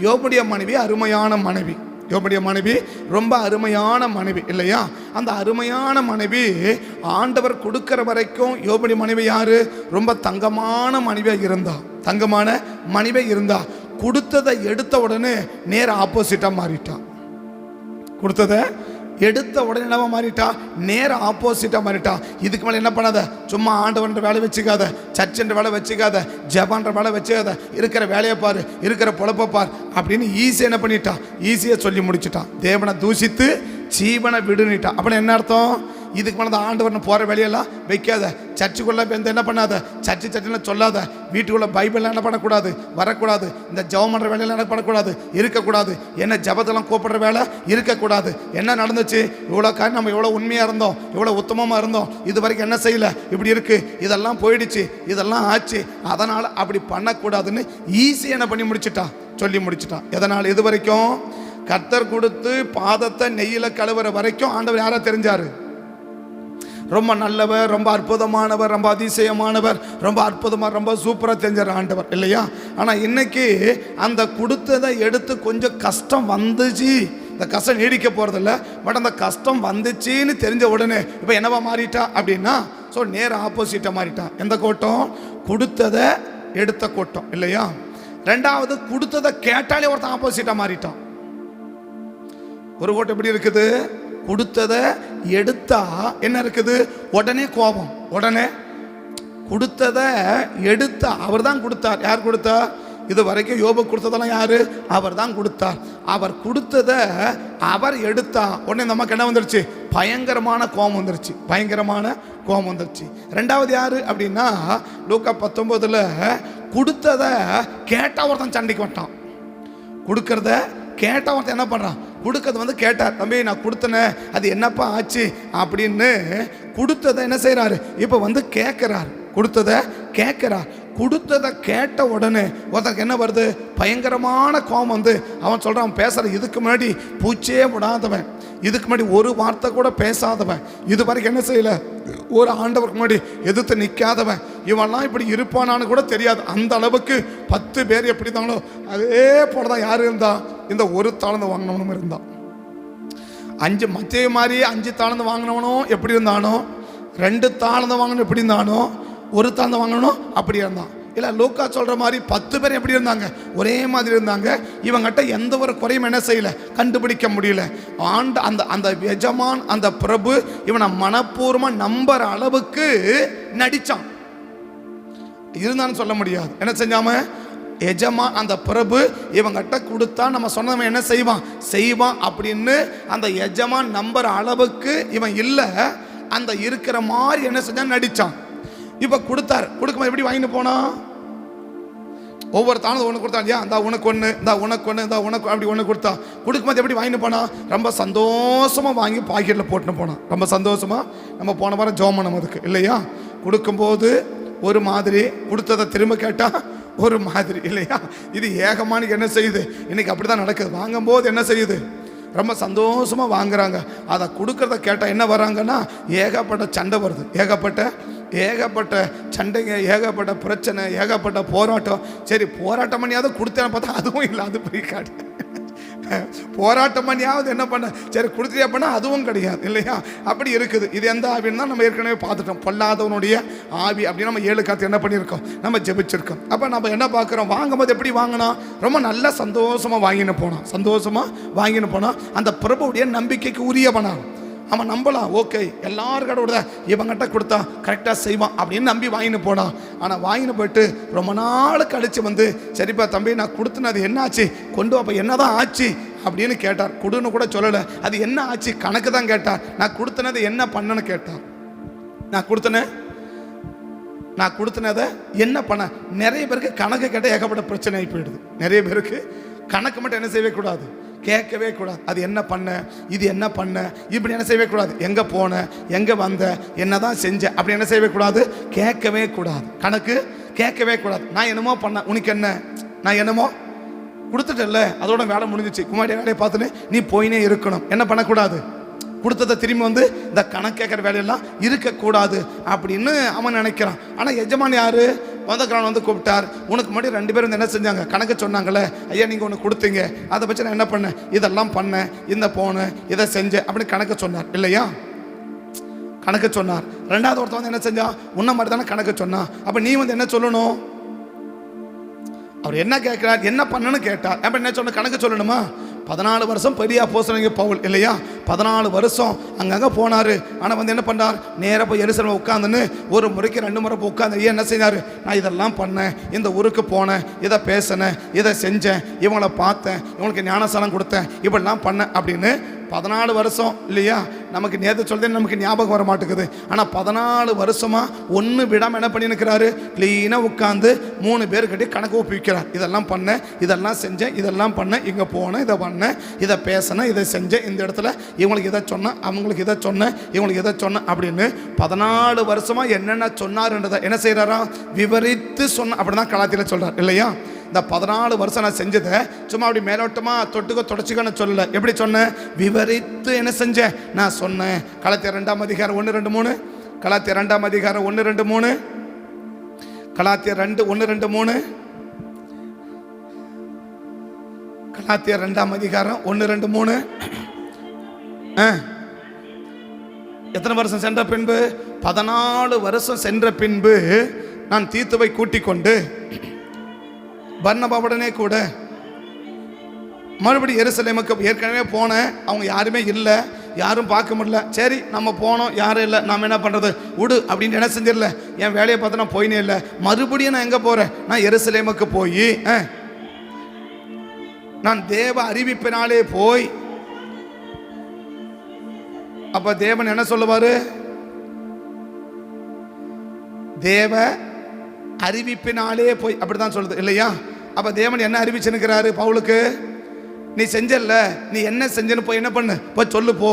யோபுடைய மனைவி அருமையான மனைவி, யோபுடைய மனைவி ரொம்ப அருமையான மனைவி இல்லையா? அந்த அருமையான மனைவி ஆண்டவர் கொடுக்கிற வரைக்கும் யோபுடைய மனைவி யாரு, ரொம்ப தங்கமான மனைவியாக இருந்தா, தங்கமான மனைவியாக இருந்தா. கொடுத்ததை எடுத்த உடனே நேர ஆப்போசிட்டாக மாறிட்டான். கொடுத்ததை எடுத்த உடனே என்னவா மாறிட்டா, நேர ஆப்போசிட்டாக மாறிட்டா. இதுக்கு மேலே என்ன பண்ணாத, சும்மா ஆண்டவன்ற வேலை வச்சுக்காத, சர்ச்சன்ற வேலை வச்சுக்காத, ஜபான்ற வேலை வச்சுக்காத, இருக்கிற வேலையை பாரு, இருக்கிற பொழப்பை பார் அப்படின்னு ஈஸியாக என்ன பண்ணிட்டா, ஈஸியாக சொல்லி முடிச்சுட்டான். தேவனை தூஷித்து ஜீவனை விடுனிட்டான். அப்படின்னு என்ன அர்த்தம், இதுக்கு மேலே அந்த ஆண்டவர்னு போகிற வேலையெல்லாம் வைக்காத, சர்ச்சுக்குள்ளே வந்து என்ன பண்ணாத, சர்ச்சுன்னு சொல்லாத, வீட்டுக்குள்ளே பைபிள்லாம் என்ன பண்ணக்கூடாது, வரக்கூடாது, இந்த ஜெபம் பண்ணுற வேலையெல்லாம் என்ன பண்ணக்கூடாது, இருக்கக்கூடாது, என்ன ஜபத்தெல்லாம் கூப்பிடுற வேலை இருக்கக்கூடாது. என்ன நடந்துச்சு, இவ்வளோ காரியம் நம்ம எவ்வளோ உண்மையாக இருந்தோம், எவ்வளோ உத்தமமாக இருந்தோம், இது வரைக்கும் என்ன செய்யலை, இப்படி இருக்குது, இதெல்லாம் போயிடுச்சு, இதெல்லாம் ஆச்சு, அதனால் அப்படி பண்ணக்கூடாதுன்னு ஈஸியாக என்ன பண்ணி முடிச்சுட்டான், சொல்லி முடிச்சுட்டான். எதனால், இது வரைக்கும் கர்த்தர் கொடுத்து பாதத்தை நெய்யில் கழுவுற வரைக்கும் ஆண்டவர் யாரா தெரிஞ்சாரு, ரொம்ப நல்லவர், ரொம்ப அற்புதமானவர், ரொம்ப அதிசயமானவர், ரொம்ப அற்புதமாக ரொம்ப சூப்பராக தெரிஞ்சார் ஆண்டவர் இல்லையா? ஆனால் இன்னைக்கு அந்த கொடுத்ததை எடுத்து கொஞ்சம் கஷ்டம் வந்துச்சு, இந்த கஷ்டம் நீடிக்க போகிறதில்ல, பட் அந்த கஷ்டம் வந்துச்சின்னு தெரிஞ்ச உடனே இப்போ என்னவா மாறிட்டா அப்படின்னா, ஸோ நேர ஆப்போசிட்டாக மாறிட்டான். எந்த கூட்டம், கொடுத்ததை எடுத்த கூட்டம் இல்லையா? ரெண்டாவது, கொடுத்ததை கேட்டாலே ஒருத்தன் ஆப்போசிட்டாக மாறிட்டான். ஒரு கூட்டம் எப்படி இருக்குது, கொடுத்ததை எடுத்தா என்ன இருக்குது, உடனே கோபம், உடனே கொடுத்ததை எடுத்த அவர் தான் கொடுத்தார். யார் கொடுத்தா? இது வரைக்கும் யோபு கொடுத்ததெல்லாம் யாரு? அவர் தான் கொடுத்தார். அவர் கொடுத்ததை அவர் எடுத்தா உடனே நமக்கு என்ன வந்துருச்சு? பயங்கரமான கோபம் வந்துருச்சு. பயங்கரமான கோபம் வந்துருச்சு. ரெண்டாவது யாரு அப்படின்னா, லூக்கா 19 கொடுத்ததை கேட்டா ஒருத்தன் சண்டைக்கு வந்துட்டான். கொடுக்கறத கேட்டா ஒருத்தன் என்ன பண்றான்? கொடுக்கறது கேட்டார், தம்பி நான் கொடுத்தனே, அது என்னப்பா ஆச்சு அப்படின்னு கொடுத்ததை என்ன செய்யறாரு? இப்போ கேட்கிறார். கொடுத்ததை கேட்கிறார். கொடுத்ததை கேட்ட உடனே ஒருத்தனுக்கு என்ன வருது? பயங்கரமான கோபம் அவன் சொல்றான், பேசுற இதுக்கு முன்னாடி பூச்சே விடாதவன், இதுக்கு முன்னாடி ஒரு வார்த்தை கூட பேசாதவன், இது வரைக்கும் என்ன செய்யல, ஒரு ஆண்டவருக்கு முன்னாடி எதிர்த்து நிற்காதவன், இவன்லாம் இப்படி இருப்பானான்னு கூட தெரியாது. அந்த அளவுக்கு 10 பேர் எப்படி இருந்தாங்களோ அதே போலதான் யாரு இருந்தா? இந்த ஒரு தாளந்து வாங்கினவனும் இருந்தான். 5 மத்திய மாதிரி 5 தாளந்து வாங்கினவனும் எப்படி இருந்தானோ, 2 தாளந்து வாங்கணும் எப்படி இருந்தானோ, ஒரு தாளந்து வாங்கணும் அப்படி இருந்தான். இல்லை லூக்கா சொல்கிற மாதிரி 10 பேர் எப்படி இருந்தாங்க? ஒரே மாதிரி இருந்தாங்க. இவங்கிட்ட எந்த ஒரு குறையும் என்ன செய்யலை, கண்டுபிடிக்க முடியல. அந்த அந்த எஜமான், அந்த பிரபு இவனை மனப்பூர்வமாக நம்புற அளவுக்கு நடித்தான். இருந்தான்னு சொல்ல முடியாது. என்ன செஞ்சாம? எஜமான் அந்த பிரபு இவங்கிட்ட கொடுத்தா நம்ம சொன்னவன் என்ன செய்வான் அப்படின்னு அந்த எஜமான் நம்புற அளவுக்கு இவன் இல்லை. அந்த இருக்கிற மாதிரி என்ன செஞ்சான்? நடித்தான். இப்போ கொடுத்தார். கொடுக்கும்போது எப்படி வாங்கிட்டு போனா? ஒவ்வொரு தானது ஒன்று கொடுத்தா, இந்த உனக்கு ஒன்று, இந்த உனக்கு ஒன்று, இந்த உனக்கு அப்படி ஒன்று கொடுத்தா. கொடுக்கும்போது எப்படி வாங்கிட்டு போனா? ரொம்ப சந்தோஷமாக வாங்கி பாக்கெட்டில் போட்டுன்னு போனான். ரொம்ப சந்தோஷமாக. நம்ம போன வாரம் ஜோமனம் அதுக்கு இல்லையா? கொடுக்கும்போது ஒரு மாதிரி, கொடுத்ததை திரும்ப கேட்டால் ஒரு மாதிரி இல்லையா? இது ஏகமானிக்கு என்ன செய்யுது? இன்னைக்கு அப்படி தான் நடக்குது. வாங்கும்போது என்ன செய்யுது? ரொம்ப சந்தோஷமாக வாங்குறாங்க. அதை கொடுக்கறத கேட்டால் என்ன வராங்கன்னா, ஏகப்பட்ட சண்டை வருது. ஏகப்பட்ட சண்டைங்க, ஏகப்பட்ட பிரச்சனை, ஏகப்பட்ட போராட்டம். சரி போராட்டம் பண்ணியாவது கொடுத்தேன்னு பார்த்தா அதுவும் இல்லை. அது போய் காடு போராட்டம் பண்ணியாவது என்ன பண்ண, சரி கொடுத்துட்டே பண்ணால் அதுவும் கிடையாது இல்லையா? அப்படி இருக்குது. இது எந்த ஆவின்னு தான் நம்ம ஏற்கனவே பார்த்துட்டோம். பொல்லாதவனுடைய ஆவி அப்படின்னு நம்ம 7 காத்து என்ன பண்ணியிருக்கோம்? நம்ம ஜெபிச்சிருக்கோம். அப்போ நம்ம என்ன பார்க்குறோம்? வாங்கும்போது எப்படி வாங்கினா? ரொம்ப நல்ல சந்தோஷமாக வாங்கின்னு போனான். அந்த பிரபுடைய நம்பிக்கைக்கு உரியவனான். அவன் நம்பலாம். ஓகே, எல்லாருக்கோட இவங்கிட்ட கொடுத்தா கரெக்டாக செய்வான் அப்படின்னு நம்பி வாங்கின்னு போனான். ஆனால் வாங்கின்னு போயிட்டு ரொம்ப நாள் கழிச்சு சரிப்பா தம்பி நான் கொடுத்துனது என்ன ஆச்சு, கொண்டு அப்போ என்னதான் ஆச்சு அப்படின்னு கேட்டார். கொடுன்னு கூட சொல்லலை. அது என்ன ஆச்சு கணக்கு தான் கேட்டார். நான் கொடுத்தனது என்ன பண்ணன்னு கேட்டார். நான் கொடுத்தனதை என்ன பண்ண. நிறைய பேருக்கு கணக்கு கேட்டால் ஏகப்பட்ட பிரச்சனை ஆகி போயிடுது. நிறைய பேருக்கு கணக்கு மட்டும் என்ன செய்யவே கூடாது, கேட்கவே கூடாது. அது என்ன பண்ண, இது என்ன பண்ண, இப்படி என்ன செய்யவே கூடாது. எங்கே போன, எங்கே வந்த, என்னதான் செஞ்ச, அப்படி என்ன செய்யவே கூடாது, கேட்கவே கூடாது. கணக்கு கேட்கவே கூடாது. நான் என்னமோ பண்ண, உனக்கு என்ன, நான் என்னமோ கொடுத்துட்டல, அதோட வேலை முடிஞ்சிச்சு, குமாரி வேலையை பார்த்துன்னு நீ போயினே இருக்கணும். என்ன பண்ணக்கூடாது? கொடுத்ததை திரும்பி இந்த கணக்கு கேட்குற வேலையெல்லாம் இருக்கக்கூடாது அப்படின்னு அவன் நினைக்கிறான். ஆனால் எஜமான் யாரு? வந்தக்காரன் கூப்பிட்டார். உனக்கு முன்னாடி 2 பேரும் என்ன செஞ்சாங்க? கணக்கு சொன்னாங்களே, ஐயா நீங்கள் ஒன்று கொடுத்தீங்க, அதை பற்றி நான் என்ன பண்ணேன், இதெல்லாம் பண்ணேன், இந்த போனேன், இதை செஞ்சேன் அப்படின்னு கணக்கு சொன்னார் இல்லையா? கணக்கு சொன்னார். 2வது ஒருத்தன் என்ன செஞ்சா? உன்ன மாதிரி தானே கணக்கு சொன்னா. அப்போ நீ என்ன சொல்லணும்? அவர் என்ன கேட்கிறார், என்ன பண்ணணும்னு கேட்டார். அப்போ என்ன சொன்ன? கணக்கு சொல்லணுமா? 14 வருஷம் பெரிய அப்போஸ்தலன் பவுல் இல்லையா? 14 வருஷம் அங்கங்கே போனார். ஆனால் என்ன பண்ணார்? நேராக போய் எருசலேமில் உட்காந்துன்னு ஒரு முறைக்கு 2 முறை போய் உட்காந்து என்ன செஞ்சார்? நான் இதெல்லாம் பண்ணேன், இந்த ஊருக்கு போனேன், இதை பேசினேன், இதை செஞ்சேன், இவங்களை பார்த்தேன், இவங்களுக்கு ஞானஸ்தானம் கொடுத்தேன், இப்படிலாம் பண்ணேன் அப்படின்னு 14 வருஷம் இல்லையா? நமக்கு நேற்று சொல்றேன், நமக்கு ஞாபகம் வர மாட்டேங்குது. ஆனால் 14 வருஷமா ஒன்று விடாமல் என்ன பண்ணிருக்கிறாரு? க்ளீனாக உட்காந்து 3 பேர்கிட்ட கணக்கு ஒப்பிக்கிறார். இதெல்லாம் பண்ணேன், இதெல்லாம் செஞ்சேன், இதெல்லாம் பண்ணேன், இங்கே போனேன், இதை பண்ணேன், இதை பேசினேன், இதை செஞ்சேன், இந்த இடத்துல இவங்களுக்கு இதை சொன்னேன், அவங்களுக்கு இதை சொன்னேன், இவங்களுக்கு இதை சொன்னேன் அப்படின்னு 14 வருஷமா என்னென்ன சொன்னார்ன்றதை என்ன செய்கிறாரா? விவரித்து சொன்ன. அப்படி தான் கலாத்தியில் சொல்கிறார் இல்லையா? இந்த 14 வருஷம் நான் செஞ்சதை சும்மா அப்படி மேலோட்டமாக தொடச்சிக்கன்னு சொல்லலை. எப்படி சொன்னேன்? விவரித்து என்ன செஞ்சேன்? நான் சொன்னேன். கலாத்தியர் 2ஆம் அதிகாரம் 1-2-3, கலாத்தியர் 2ஆம் அதிகாரம் 1-2-3, கலாத்தியர் 2:1-2-3, கலாத்தியர் 2ஆம் அதிகாரம் 1-2-3. எத்தனை வருஷம் சென்ற பின்பு? 14 வருஷம் சென்ற பின்பு நான் தீத்துவை கூட்டிக் கொண்டு பர்னபாவுடனே கூட மறுபடியும் எருசலேமுக்கு ஏற்கனவே போனேன். அவங்க யாருமே இல்லை. யாரும் பார்க்க முடியல. சரி நம்ம போனோம், யாரும் இல்லை, நாம் என்ன பண்ணுறது விடு அப்படின்னு என்ன செஞ்சிடல. என் வேலையை பார்த்து நான் போயினே இல்லை. மறுபடியும் நான் எங்கே போகிறேன்? நான் எருசலேமுக்கு போய் நான் தேவ அறிவிப்பினாலே போய். அப்ப தேவன் என்ன சொல்லுவாரு? தேவ அறிவிப்பினாலே போய், அப்படிதான் சொல்லுது இல்லையா? அப்ப தேவன் என்ன அறிவிச்சுக்கிறாரு பவுலுக்கு? நீ செஞ்சல, நீ என்ன செஞ்சன்னு போய் என்ன பண்ணு, போய் சொல்லு போ.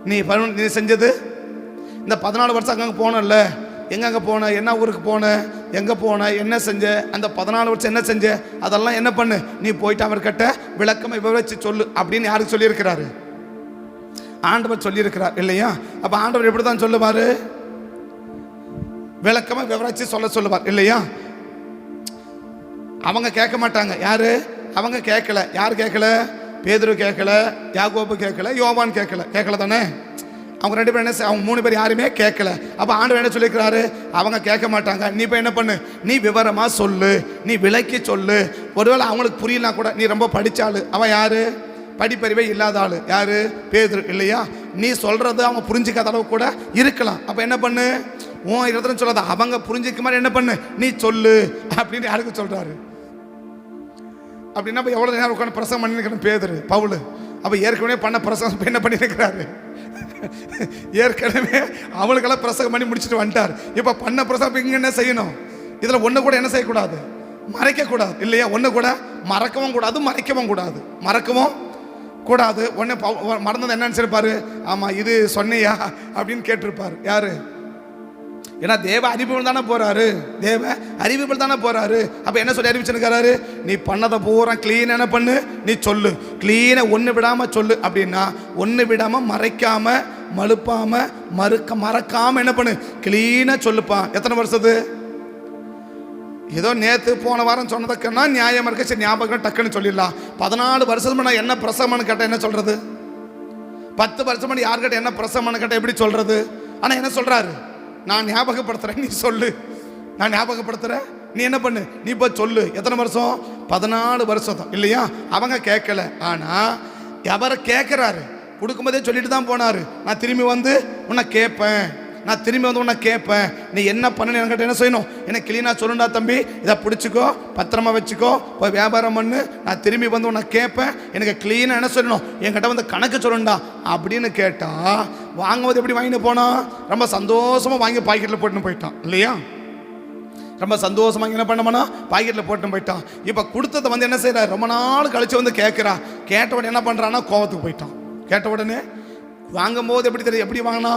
நீ செஞ்சது இந்த 14 வருஷம் அங்கே போனல, எங்கே போன, என்ன ஊருக்கு போன, எங்கே போன, என்ன செஞ்ச, அந்த 14 வருஷம் என்ன செஞ்ச, அதெல்லாம் என்ன பண்ணு, நீ போயிட்டு அவர்கிட்ட விளக்கமாக விவரிச்சு சொல்லு அப்படின்னு யாருக்கு சொல்லியிருக்கிறாரு? ஆண்டவர் சொல்லியிருக்கிறார் இல்லையா? அப்போ ஆண்டவர் எப்படி தான் சொல்லுவார்? விளக்கமாக விவரிச்சு சொல்லுவார் இல்லையா? அவங்க கேட்க மாட்டாங்க. யாரு? அவங்க கேட்கல. யார் கேட்கல? பேதுரு கேட்கல, யாக்கோபு கேட்கல, யோவான் கேட்கல தானே? அவங்க 2 பேரும் என்ன, அவங்க 3 பேர் யாருமே கேட்கல. அப்போ ஆண்டவர் என்ன சொல்லியிருக்கிறாரு? அவங்க கேட்க மாட்டாங்க, நீ இப்போ என்ன பண்ணு, நீ விவரமாக சொல்லு, நீ விளக்கி சொல்லு. ஒருவேளை அவங்களுக்கு புரியலாம் கூட, நீ ரொம்ப படித்தாள். அவன் யாரு? படிப்பறிவே இல்லாத ஆள். யாரு? பேதுரு இல்லையா? நீ சொல்றது அவங்க புரிஞ்சிக்காத அளவு கூட இருக்கலாம். அப்போ என்ன பண்ணு, உன் இடத்துல சொல்லாத, அவங்க புரிஞ்சிக்க மாதிரி என்ன பண்ணு, நீ சொல்லு அப்படின்னு யாருக்கு சொல்றாரு? அப்படின்னா எவ்வளோ நேரம் உட்காந்து பிரசங்கம் பண்ணிருக்கணும் பேதுரு, பவுல். அப்போ ஏற்கனவே பண்ண பிரசங்கம் என்ன பண்ணியிருக்கிறாரு? ஏற்கனவே அவளுக்கெல்லாம் பிரசங்கம் பண்ணி முடிச்சுட்டு வந்துட்டார். இப்போ பண்ண பிரசங்கம் இங்கே என்ன செய்யணும்? இதில் ஒன்று கூட என்ன செய்யக்கூடாது, மறைக்கக்கூடாது இல்லையா? ஒன்று கூட மறக்கவும் கூடாது, மறைக்கவும் கூடாது, மறக்கவும் கூடாது. ஒன்று மறந்தது என்னன்னு சொல்லிருப்பாரு, ஆமாம் இது சொன்னியா அப்படின்னு கேட்டிருப்பார். யாரு? ஏன்னா தேவ அறிவிப்பில் தானே போறாரு, தேவ அறிவிப்பில் தானே போறாரு. அப்ப என்ன சொல்லி அறிவிச்சிருக்காரு? நீ பண்ணதை பூரா கிளீன் என்ன பண்ணு, நீ சொல்லு, கிளீனை ஒன்று விடாம சொல்லு. அப்படின்னா ஒன்று விடாம, மறைக்காம, மழுப்பாம, மறக்காம என்ன பண்ணு, கிளீனா சொல்லுப்பா. எத்தனை வருஷத்து? ஏதோ நேற்று போன வாரம் சொன்னதுக்குன்னா நியாயமா இருக்க, சரி ஞாபகம் டக்குன்னு சொல்லிடலாம். 14 வருஷம் நான் என்ன பிரசவம்னு கேட்ட என்ன சொல்றது? 10 வருஷம் யார்கிட்ட என்ன பிரசவம்னு கேட்ட எப்படி சொல்றது? ஆனா என்ன சொல்றாரு? நான் ஞாபகப்படுத்துறேன், நீ சொல்லு. நான் ஞாபகப்படுத்துறேன், நீ என்ன பண்ணு, நீ போய் சொல்லு. எத்தனை வருஷம்? 14 வருஷம் தான் இல்லையா? அவங்க கேட்கல. ஆனா அவரை கேட்கிறாரு, கொடுக்கும்போதே சொல்லிட்டு தான் போனாரு, நான் திரும்பி வந்து உன்னை கேட்பேன், நான் திரும்பி வந்து உன்னை கேட்பேன், நீ என்ன பண்ணு என்கிட்ட என்ன செய்யணும், என்ன கிளீனா சொல்லுண்டா தம்பி, இதை பிடிச்சிக்கோ, பத்திரமா வச்சுக்கோ, போய் வியாபாரம் பண்ணு, நான் திரும்பி வந்து உன்னை கேட்பேன், எனக்கு கிளீனா என்ன சொல்லணும், என்கிட்ட வந்து கணக்கு சொல்லுண்டா அப்படின்னு கேட்டா, வாங்கும்போது எப்படி வாங்கிட்டு போனா? ரொம்ப சந்தோஷமா வாங்கி பாக்கெட்டில் போட்டுன்னு போயிட்டான் இல்லையா? ரொம்ப சந்தோஷமா என்ன பண்ண பாக்கெட்டில் போட்டு போயிட்டான். இப்போ கொடுத்ததை வந்து என்ன செய்யற, ரொம்ப நாள் கழிச்சு வந்து கேட்கிறா. கேட்ட உடனே என்ன பண்றான்னா கோவத்துக்கு போயிட்டான். கேட்ட உடனே வாங்கும்போது எப்படி தெரியும், எப்படி வாங்கினா,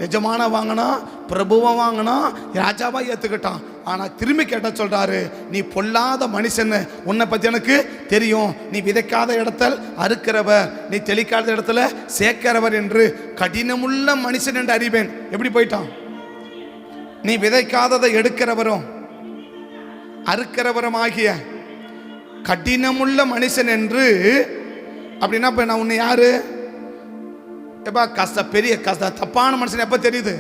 நிஜமான வாங்கினா, பிரபுவா வாங்கினா, ராஜாவா ஏத்துக்கிட்டான். ஆனா திரும்பி கேட்ட சொல்றாரு, நீ பொல்லாத மனுஷன், உன்னை பத்தி எனக்கு தெரியும், நீ விதைக்காத இடத்தில் அறுக்கிறவர், நீ தெளிக்காத இடத்துல சேர்க்கிறவர் என்று கடினமுள்ள மனுஷன் என்று அறிவேன். எப்படி போயிட்டான்? நீ விதைக்காததை எடுக்கிறவரும் அறுக்கிறவரும் ஆகிய கடினமுள்ள மனுஷன் என்று. அப்படின்னா இப்ப நான் உன்னை யாரு, எப்பா பெரிய தப்பான மனுஷன் எப்ப தெரியுது?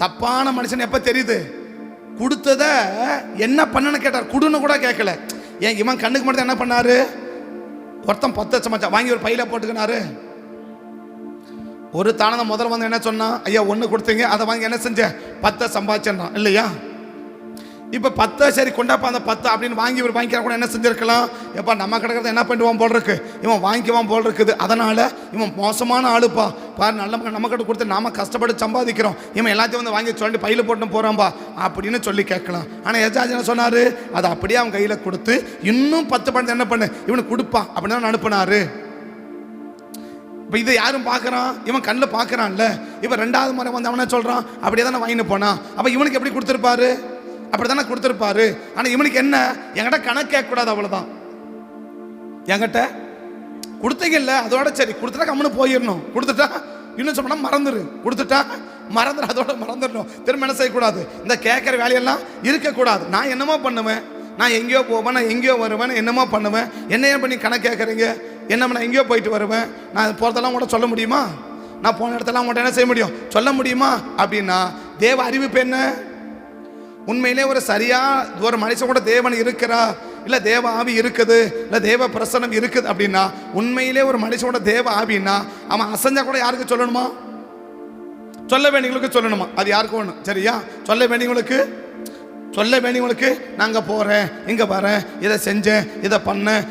தப்பான மனுஷன் எப்ப தெரியுது? கொடுத்தத என்ன பண்ணனு கேட்டார், குடுன்னு கூட கேட்கல. ஏன் இவன் கண்ணுக்கு மட்டும் என்ன பண்ணாரு? ஒருத்தன் 10 லட்சம் வாங்கி ஒரு பையில போட்டுக்கினாரு. ஒரு தானதை முதல்ல வந்து என்ன சொன்னா, ஐயா 1 கொடுத்தீங்க, அதை வாங்கி என்ன செஞ்ச, 10 சம்பாதிச்சான் இல்லையா? இப்போ 10 சரி கொண்டாப்பா அந்த 10 அப்படின்னு வாங்கி இவர் வாங்கிக்கிற கூட என்ன செஞ்சிருக்கலாம், எப்பா நம்ம கிடக்கிறத என்ன பண்ணுவான் போல் இருக்கு, இவன் வாங்கிக்குவான் போல் இருக்குது, அதனால இவன் மோசமான ஆளுப்பா, பாரு நல்ல நம்ம கிட்ட கொடுத்து நாம கஷ்டப்பட்டு சம்பாதிக்கிறோம், இவன் எல்லாத்தையும் வந்து வாங்கி சொல்லிட்டு பையில போட்டு போறான்பா அப்படின்னு சொல்லி கேட்கலாம். ஆனால் எஜாஜ் என்ன சொன்னாரு, அதை அப்படியே அவன் கையில் கொடுத்து இன்னும் 10 பணத்தை என்ன பண்ணு இவனுக்கு கொடுப்பான் அப்படின்னு அனுப்புனாரு. இப்போ இதை யாரும் பார்க்குறான், இவன் கண்ணில் பார்க்குறான்ல. இப்போ 2வது முறை வந்து அவனை சொல்கிறான், அப்படியே தானே வாங்கிட்டு போனான். அப்போ இவனுக்கு எப்படி கொடுத்துருப்பாரு? அப்படி தானே கொடுத்துருப்பாரு. ஆனால் இவனுக்கு என்ன, என்கிட்ட கணக்கு கேட்கக்கூடாது, அவ்வளோதான். என்கிட்ட கொடுத்தீங்கல்ல, அதோட சரி கொடுத்துட்டா கம்முன்னு போயிடணும். கொடுத்துட்டா இன்னும் சொன்னா மறந்துடு, கொடுத்துட்டா மறந்துடு, அதோட மறந்துடணும். திரும்ப என்ன செய்யக்கூடாது, இந்த கேட்குற வேலையெல்லாம் இருக்கக்கூடாது. நான் என்னமோ பண்ணுவேன், நான் எங்கேயோ போவேன், நான் எங்கேயோ வருவேன், என்னமோ பண்ணுவேன், என்ன ஏன் பண்ணி கணக்கு கேட்குறீங்க? என்ன நான் எங்கேயோ போயிட்டு வருவேன், நான் போகிறதெல்லாம் கூட சொல்ல முடியுமா? நான் போன இடத்தெல்லாம் உங்கள்கிட்ட என்ன செய்ய முடியும், சொல்ல முடியுமா? அப்படின்னா தேவ அறிவிப்பு என்ன? உண்மையிலே ஒரு சரியா ஒரு மனுஷன் கூட தேவன் இருக்கிறா இல்லை தேவ ஆவி இருக்குது, இல்லை தேவ பிரசன்னம் இருக்குது அப்படின்னா, உண்மையிலே ஒரு மனுஷனோட தேவ ஆவின்னா அவன் அசைஞ்சா கூட யாருக்கு சொல்லணுமா? சொல்ல வேண்டியவங்களுக்கு சொல்லணுமா? அது யாருக்கு ஒன்று, சரியா? சொல்ல வேண்டியவங்களுக்கு நாங்கள் போகிறேன், இங்கே வரேன், இதை செஞ்சேன், இதை பண்ணேன்,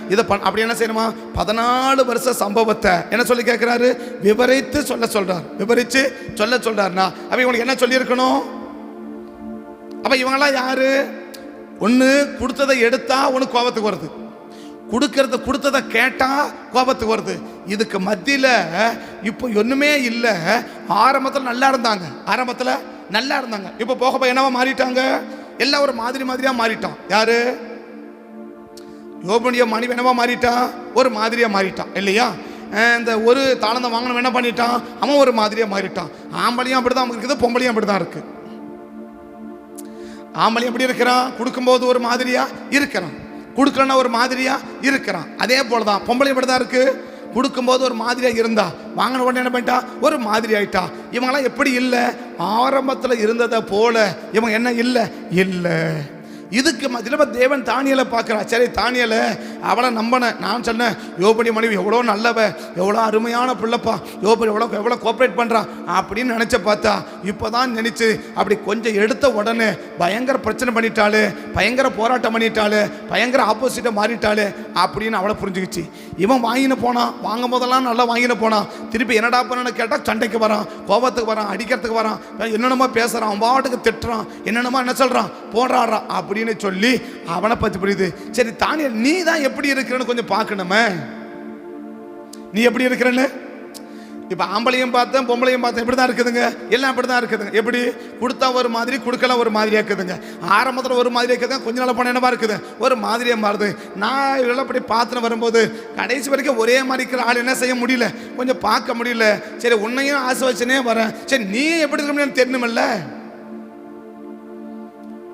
அப்படி என்ன செய்யணுமா? 14 வருஷ சம்பவத்தை என்ன சொல்லி கேட்குறாரு? விவரித்து சொல்ல சொல்றாருன்னா அப்போ இவங்களுக்கு என்ன சொல்லியிருக்கணும்? அப்போ இவங்கெல்லாம் யாரு? ஒன்று கொடுத்ததை எடுத்தா ஒன்று கோபத்துக்கு வருது, கொடுத்ததை கேட்டா கோபத்துக்கு வருது. இதுக்கு மத்தியில் இப்போ ஒன்றுமே இல்லை. ஆரம்பத்தில் நல்லா இருந்தாங்க, இப்போ போக என்னவா மாறிட்டாங்க? எல்லாம் ஒரு மாதிரியா மாறிட்டான். யாரு? யோபுடைய மனைவி என்னவா மாறிட்டான்? ஒரு மாதிரியா மாறிட்டான் இல்லையா? இந்த ஒரு தாளந்தம் வாங்கணும் என்ன பண்ணிட்டான்? அவன் ஒரு மாதிரியா மாறிட்டான். ஆம்பளையும் அப்படிதான் இருக்குது, பொம்பளையும் அப்படிதான் இருக்கு. ஆம்பளையும் எப்படி இருக்கிறான்? கொடுக்கும்போது ஒரு மாதிரியா இருக்கிறான், கொடுக்கலன்னா ஒரு மாதிரியா இருக்கிறான். அதே போலதான் பொம்பளை இப்படிதான் இருக்கு. கொடுக்கும்போது ஒரு மாதிரியா இருந்தா, வாங்கின உடனே என்ன பண்ணிட்டா? ஒரு மாதிரி ஆயிட்டா. இவங்கெல்லாம் எப்படி இல்லை? ஆரம்பத்தில் இருந்ததை போல இவங்க என்ன இல்லை. இதுக்கு மத்தியில் தேவன் தானியலை பார்க்குறா. சரி, தானியலை அவளை நம்பினேன். நான் சொன்னேன், யோபுடைய மனைவி எவ்வளோ நல்லவ, எவ்வளோ அருமையான பிள்ளைப்பா, யோபு எவ்வளோ கோஆப்ரேட் பண்ணுறான் அப்படின்னு நினச்ச பார்த்தா, இப்போ தான் நினச்சி அப்படி கொஞ்சம் எடுத்த உடனே பயங்கர பிரச்சனை பண்ணிட்டாள், பயங்கர போராட்டம் பண்ணிட்டாள், பயங்கர ஆப்போசிட்டாக மாறிட்டாள் அப்படின்னு அவளை புரிஞ்சுக்கிச்சு. இவன் வாங்கும் போதெல்லாம் நல்லா வாங்கின்னு போனான். திருப்பி என்னடா பண்ணு கேட்டால் சண்டைக்கு வரான், கோபத்துக்கு வரான், அடிக்கிறதுக்கு வரான், என்னென்னமோ பேசுகிறான், அவன் பாட்டுக்கு திட்டுறான், என்னென்னமோ என்ன சொல்கிறான், போடுறான் அப்படின்னு சொல்லி அவனை பத்தி புரியுது. சரி, தானியேல் நீ தான் எப்படி இருக்கிறன்னு கொஞ்சம் பார்க்கணுமே. நீ எப்படி இருக்கிறன்னு இப்ப ஆம்பளையும் பார்த்தேன், பொம்பளையும் பார்த்தேன், இப்படிதான் இருக்குதுங்க, எல்லாம் இப்படிதான் இருக்குதுங்க. எப்படி? கொடுத்தா ஒரு மாதிரி, கொடுக்கலாம் ஒரு மாதிரியா இருக்குதுங்க. ஆரம்பத்தில் ஒரு மாதிரியா இருக்குதுங்க, கொஞ்ச நாள் போன என்னவா இருக்குது? ஒரு மாதிரியா மாறுது. நான் இதெல்லாம் அப்படி பார்த்துன்னு வரும்போது கடைசி வரைக்கும் ஒரே மாதிரி இருக்கிற ஆள் என்ன செய்ய முடியல, கொஞ்சம் பார்க்க முடியல. சரி, உன்னையும் ஆசை வச்சுனே வரேன். சரி, நீ எப்படி இருக்கணும்னு தெரியணுமில்ல,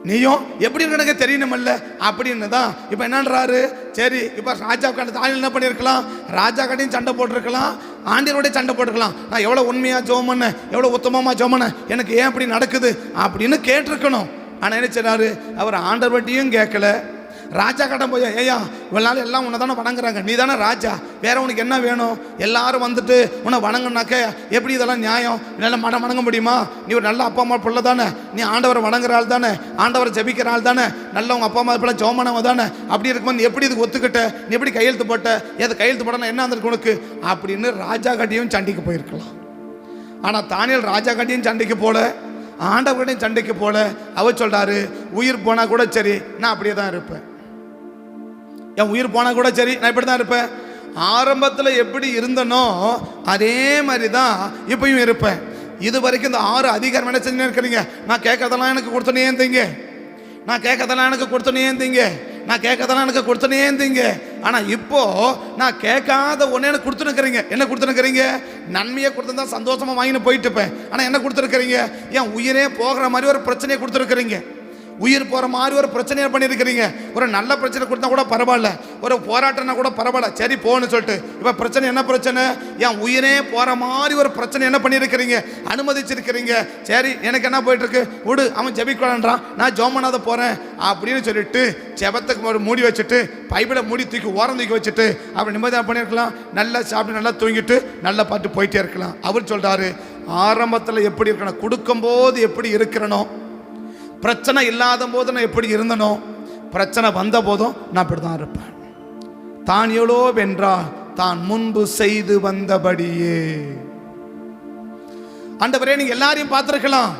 நீயும் எப்படி எனக்கு தெரியணுமில்ல அப்படின்னு தான் இப்போ என்னன்றாரு. சரி, இப்போ ராஜா கண்ட தானியேல் என்ன பண்ணியிருக்கலாம்? ராஜா கண்டையும் சண்டை போட்டிருக்கலாம், ஆண்டியரோடய சண்டை போட்டிருக்கலாம். நான் எவ்வளோ உண்மையாக ஜெபம் பண்ணேன், எவ்வளோ உத்தமமாக ஜெபம் பண்ணேன், எனக்கு ஏன் அப்படி நடக்குது அப்படின்னு கேட்டிருக்கணும். ஆனால் என்ன செய்றாரு? அவர் ஆண்டவர் வட்டியும் கேட்கல, ராஜா கட்டம் போய், ஏயா இவளால் எல்லாம் உன்னை தானே வணங்குறாங்க, நீ தானே ராஜா, வேற உனக்கு என்ன வேணும்? எல்லாரும் வந்துட்டு உன்னை வணங்குனாக்க எப்படி இதெல்லாம் நியாயம்? என்னால் வணங்க முடியுமா? நீ ஒரு நல்ல அப்பா அம்மா பிள்ளை தானே, நீ ஆண்டவரை வணங்குற ஆள் தானே, ஆண்டவரை ஜெபிக்கிற ஆள் தானே, நல்ல உங்கள் அப்பா அம்மா பிள்ளை ஜோமானவ தானே, அப்படி இருக்கும்போது நீ எப்படி இதுக்கு ஒத்துக்கிட்ட? நீ எப்படி கையெழுத்து போட்ட? எது கையெழுத்து போட்டனா என்ன வந்திருக்கு உனக்கு அப்படின்னு ராஜா கட்டியும் சண்டைக்கு போயிருக்கலாம். ஆனால் தானியேல் ராஜா கட்டியும் சண்டைக்கு போல, ஆண்டவர்கிட்டையும் சண்டைக்கு போல. அவர் சொல்றாரு, உயிர் போனால் கூட சரி நான் அப்படியே தான் இருப்பேன், என் உயிர் போனால் கூட சரி நான் இப்படி தான் இருப்பேன். ஆரம்பத்தில் எப்படி இருந்தனோ அதே மாதிரி தான் இப்பயும் இருப்பேன். இது வரைக்கும் இந்த 6 அதிகாரம் என்ன செஞ்சு இருக்கிறீங்க? நான் கேட்கறதெல்லாம் எனக்கு கொடுத்தனே ஏந்தீங்க, நான் கேட்கறதெல்லாம் எனக்கு கொடுத்தனே ஏந்தீங்க, நான் கேட்கறதெல்லாம் எனக்கு கொடுத்தனே ஏந்தீங்க. ஆனால் இப்போ நான் கேட்காத ஒன்று எனக்கு கொடுத்துருக்கிறீங்க. என்ன கொடுத்துருக்கிறீங்க? நன்மையை கொடுத்துருந்தா சந்தோஷமாக வாங்கின்னு போயிட்டு இருப்பேன். ஆனால் என்ன கொடுத்துருக்கிறீங்க? என் உயிரே போகிற மாதிரி ஒரு பிரச்சனையை கொடுத்துருக்கிறீங்க, உயிர் போகிற மாதிரி ஒரு பிரச்சனையை பண்ணியிருக்கிறீங்க. ஒரு நல்ல பிரச்சனை கொடுத்தா கூட பரவாயில்ல, ஒரு போராட்டம்னா கூட பரவாயில்ல, சரி போன்னு சொல்லிட்டு இப்போ பிரச்சனை என்ன பிரச்சனை? என் உயிரே போகிற மாதிரி ஒரு பிரச்சனை என்ன பண்ணியிருக்கிறீங்க, அனுமதிச்சிருக்கிறீங்க. சரி, எனக்கு என்ன போயிட்டு இருக்கு, விடு, அவன் ஜெபிக்கலான்றான், நான் ஜோமனாத போகிறேன் அப்படின்னு சொல்லிட்டு ஜெபத்துக்கு ஒரு மூடி வச்சுட்டு பைபிளை மூடி தூக்கி ஓரம் தூக்கி வச்சுட்டு அப்படி நிம்மதியாக பண்ணியிருக்கலாம், நல்லா சாப்பிட்டு நல்லா தூங்கிட்டு நல்லா பார்த்து போயிட்டே இருக்கலாம். அவர் சொல்கிறாரு, ஆரம்பத்தில் எப்படி இருக்கணும், கொடுக்கும்போது எப்படி இருக்கிறனோ, பிரச்சனை இல்லாத போது நான் எப்படி இருந்தனோ, பிரச்சனை வந்த போதும் நான் அப்படி தான் இருப்பேன். தான் எவ்வளோ வென்றால் தான் முன்பு செய்து வந்தபடியே. ஆண்டவரே, நீங்க எல்லாரையும் பார்த்துருக்கலாம்,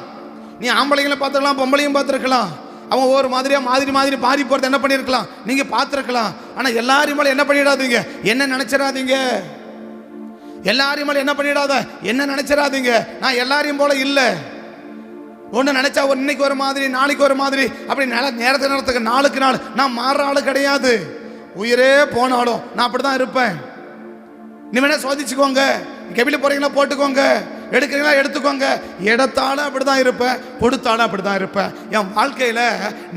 நீ ஆம்பளைங்களை பார்த்துருக்கலாம், பொம்பளையும் பார்த்துருக்கலாம், அவங்க ஒவ்வொரு மாதிரியா மாதிரி பாரி போறது என்ன பண்ணியிருக்கலாம், நீங்க பார்த்துருக்கலாம். ஆனால் எல்லாரையும் மேலே என்ன பண்ணிடாதீங்க, என்ன நினைச்சிடாதீங்க, எல்லாரையும் மேலே என்ன பண்ணிடாத, என்ன நினைச்சிடாதீங்க. நான் எல்லாரையும் போல இல்லை. ஒன்று நினைச்சா இன்னைக்கு ஒரு மாதிரி, நாளைக்கு ஒரு மாதிரி, அப்படி நேரத்துக்கு நாளுக்கு நாள் நான் மாறுற ஆளு கிடையாது. உயிரே போனாலும் நான் அப்படி தான் இருப்பேன். நீ வேணா சோதிச்சுக்கோங்க, கெபில போறீங்களா போட்டுக்கோங்க, எடுக்கிறீங்களா எடுத்துக்கோங்க, எடுத்தாலும் அப்படி தான் இருப்பேன், கொடுத்தாலும் அப்படி தான் இருப்பேன். என் வாழ்க்கையில்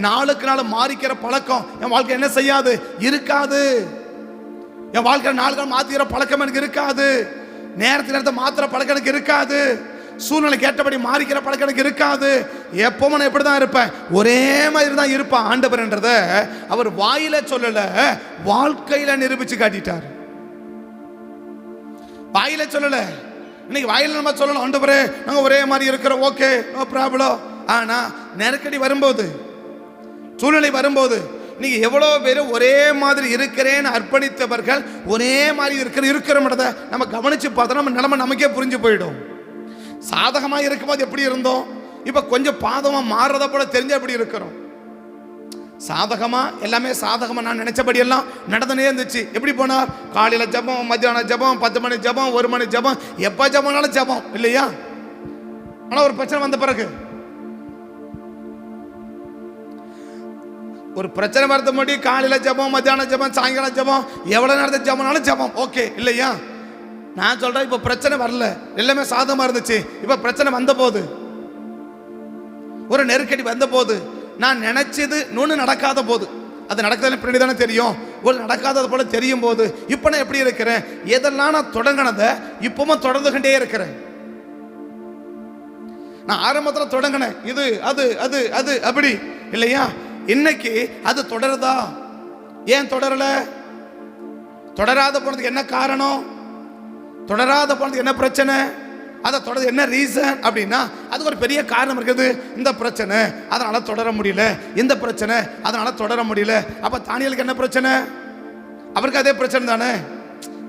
நாளுக்கு நாள் மாறிக்கிற பழக்கம் என் வாழ்க்கை என்ன செய்யாது, இருக்காது. என் வாழ்க்கையில் நாளுக்கு நாள் மாற்றிக்கிற பழக்கம் எனக்கு இருக்காது, நேரத்தை மாத்திர பழக்கம் எனக்கு இருக்காது. சூழ்நிலைக்கு ஏற்றபடி மாறிக்கிற பழக்கம் எனக்கு இருக்காது. எப்பவும் நான் எப்படி தான் இருப்பேன், ஒரே மாதிரி தான் இருப்பான் ஆண்டவர்ன்றத அவர் வாயில சொல்லல, வாழ்க்கையில நிரூபிச்சு காட்டிட்டார். வாயில சொல்லல. இன்னைக்கு வாயில நம்ம சொல்லணும், ஆண்டவரே நாங்க ஒரே மாதிரி இருக்கிறோம், ஓகே நோ ப்ராப்ளம். ஆனா நெருக்கடி வரும்போது, சூழ்நிலை வரும்போது, நீங்க எவ்வளவு பேர் ஒரே மாதிரி இருக்கிறேன்னு அர்ப்பணித்தவர்கள் ஒரே மாதிரி இருக்கிறோம்ன்றத நம்ம கவனிச்சு பார்த்தா நம்ம நிலைமை நமக்கே புரிஞ்சு போயிடும். சாதகமா இருக்கும்போது எப்படி இருந்தோம், இப்ப கொஞ்சம் பாதகமா மாறுறத போல தெரிஞ்ச எப்படி இருக்கிறோம். சாதகமா எல்லாமே சாதகமா நான் நினைச்சபடி எல்லாம் நடந்தனே இருந்துச்சு. எப்படி போனார், காலையில ஜபம், மத்தியானம் ஜபம், 10 மணி ஜபம், 1 மணி ஜபம், எப்ப ஜபம்னாலும் ஜபம் இல்லையா. ஆனா ஒரு பிரச்சனை வந்த பிறகு, ஒரு பிரச்சனை வரது முன்னாடி காலையில ஜபம், மத்தியானம் ஜபம், சாயங்காலம் ஜபம், எவ்வளவு நேரத்தை ஜபம்னாலும் ஜபம் ஓகே இல்லையா. நான் சொல்றேன், இப்ப பிரச்சனை வரல, எல்லாமே சாதகமா இருந்துச்சு. இப்ப பிரச்சனை வந்த போது, ஒரு நெருக்கடி வந்த போது, நான் நினைச்சது இன்னொன்று நடக்காத போது, அது நடக்கிறதுல பின்னாடி தானே தெரியும், ஒரு நடக்காதது போல தெரியும் போது, இப்போ நான் எப்படி இருக்கிறேன், எதெல்லாம் நான் தொடங்கினதை இப்பவும் தொடர்ந்து கொண்டே இருக்கிறேன். நான் ஆரம்பத்தில் தொடங்கினேன் இது அது அது அது அப்படி இல்லையா, இன்னைக்கு அது தொடருதா? ஏன் தொடரல? தொடராத போனதுக்கு என்ன காரணம், தொடராத போனதுக்கு என்ன பிரச்சனை, அதை தொடர்ந்து என்ன ரீசன் அப்படின்னா, அதுக்கு ஒரு பெரிய காரணம் இருக்குது. இந்த பிரச்சனை அதனால தொடர முடியல, இந்த பிரச்சனை அதனால தொடர முடியல. அப்ப தானியலுக்கு என்ன பிரச்சனை? அவருக்கு அதே பிரச்சனை தானே,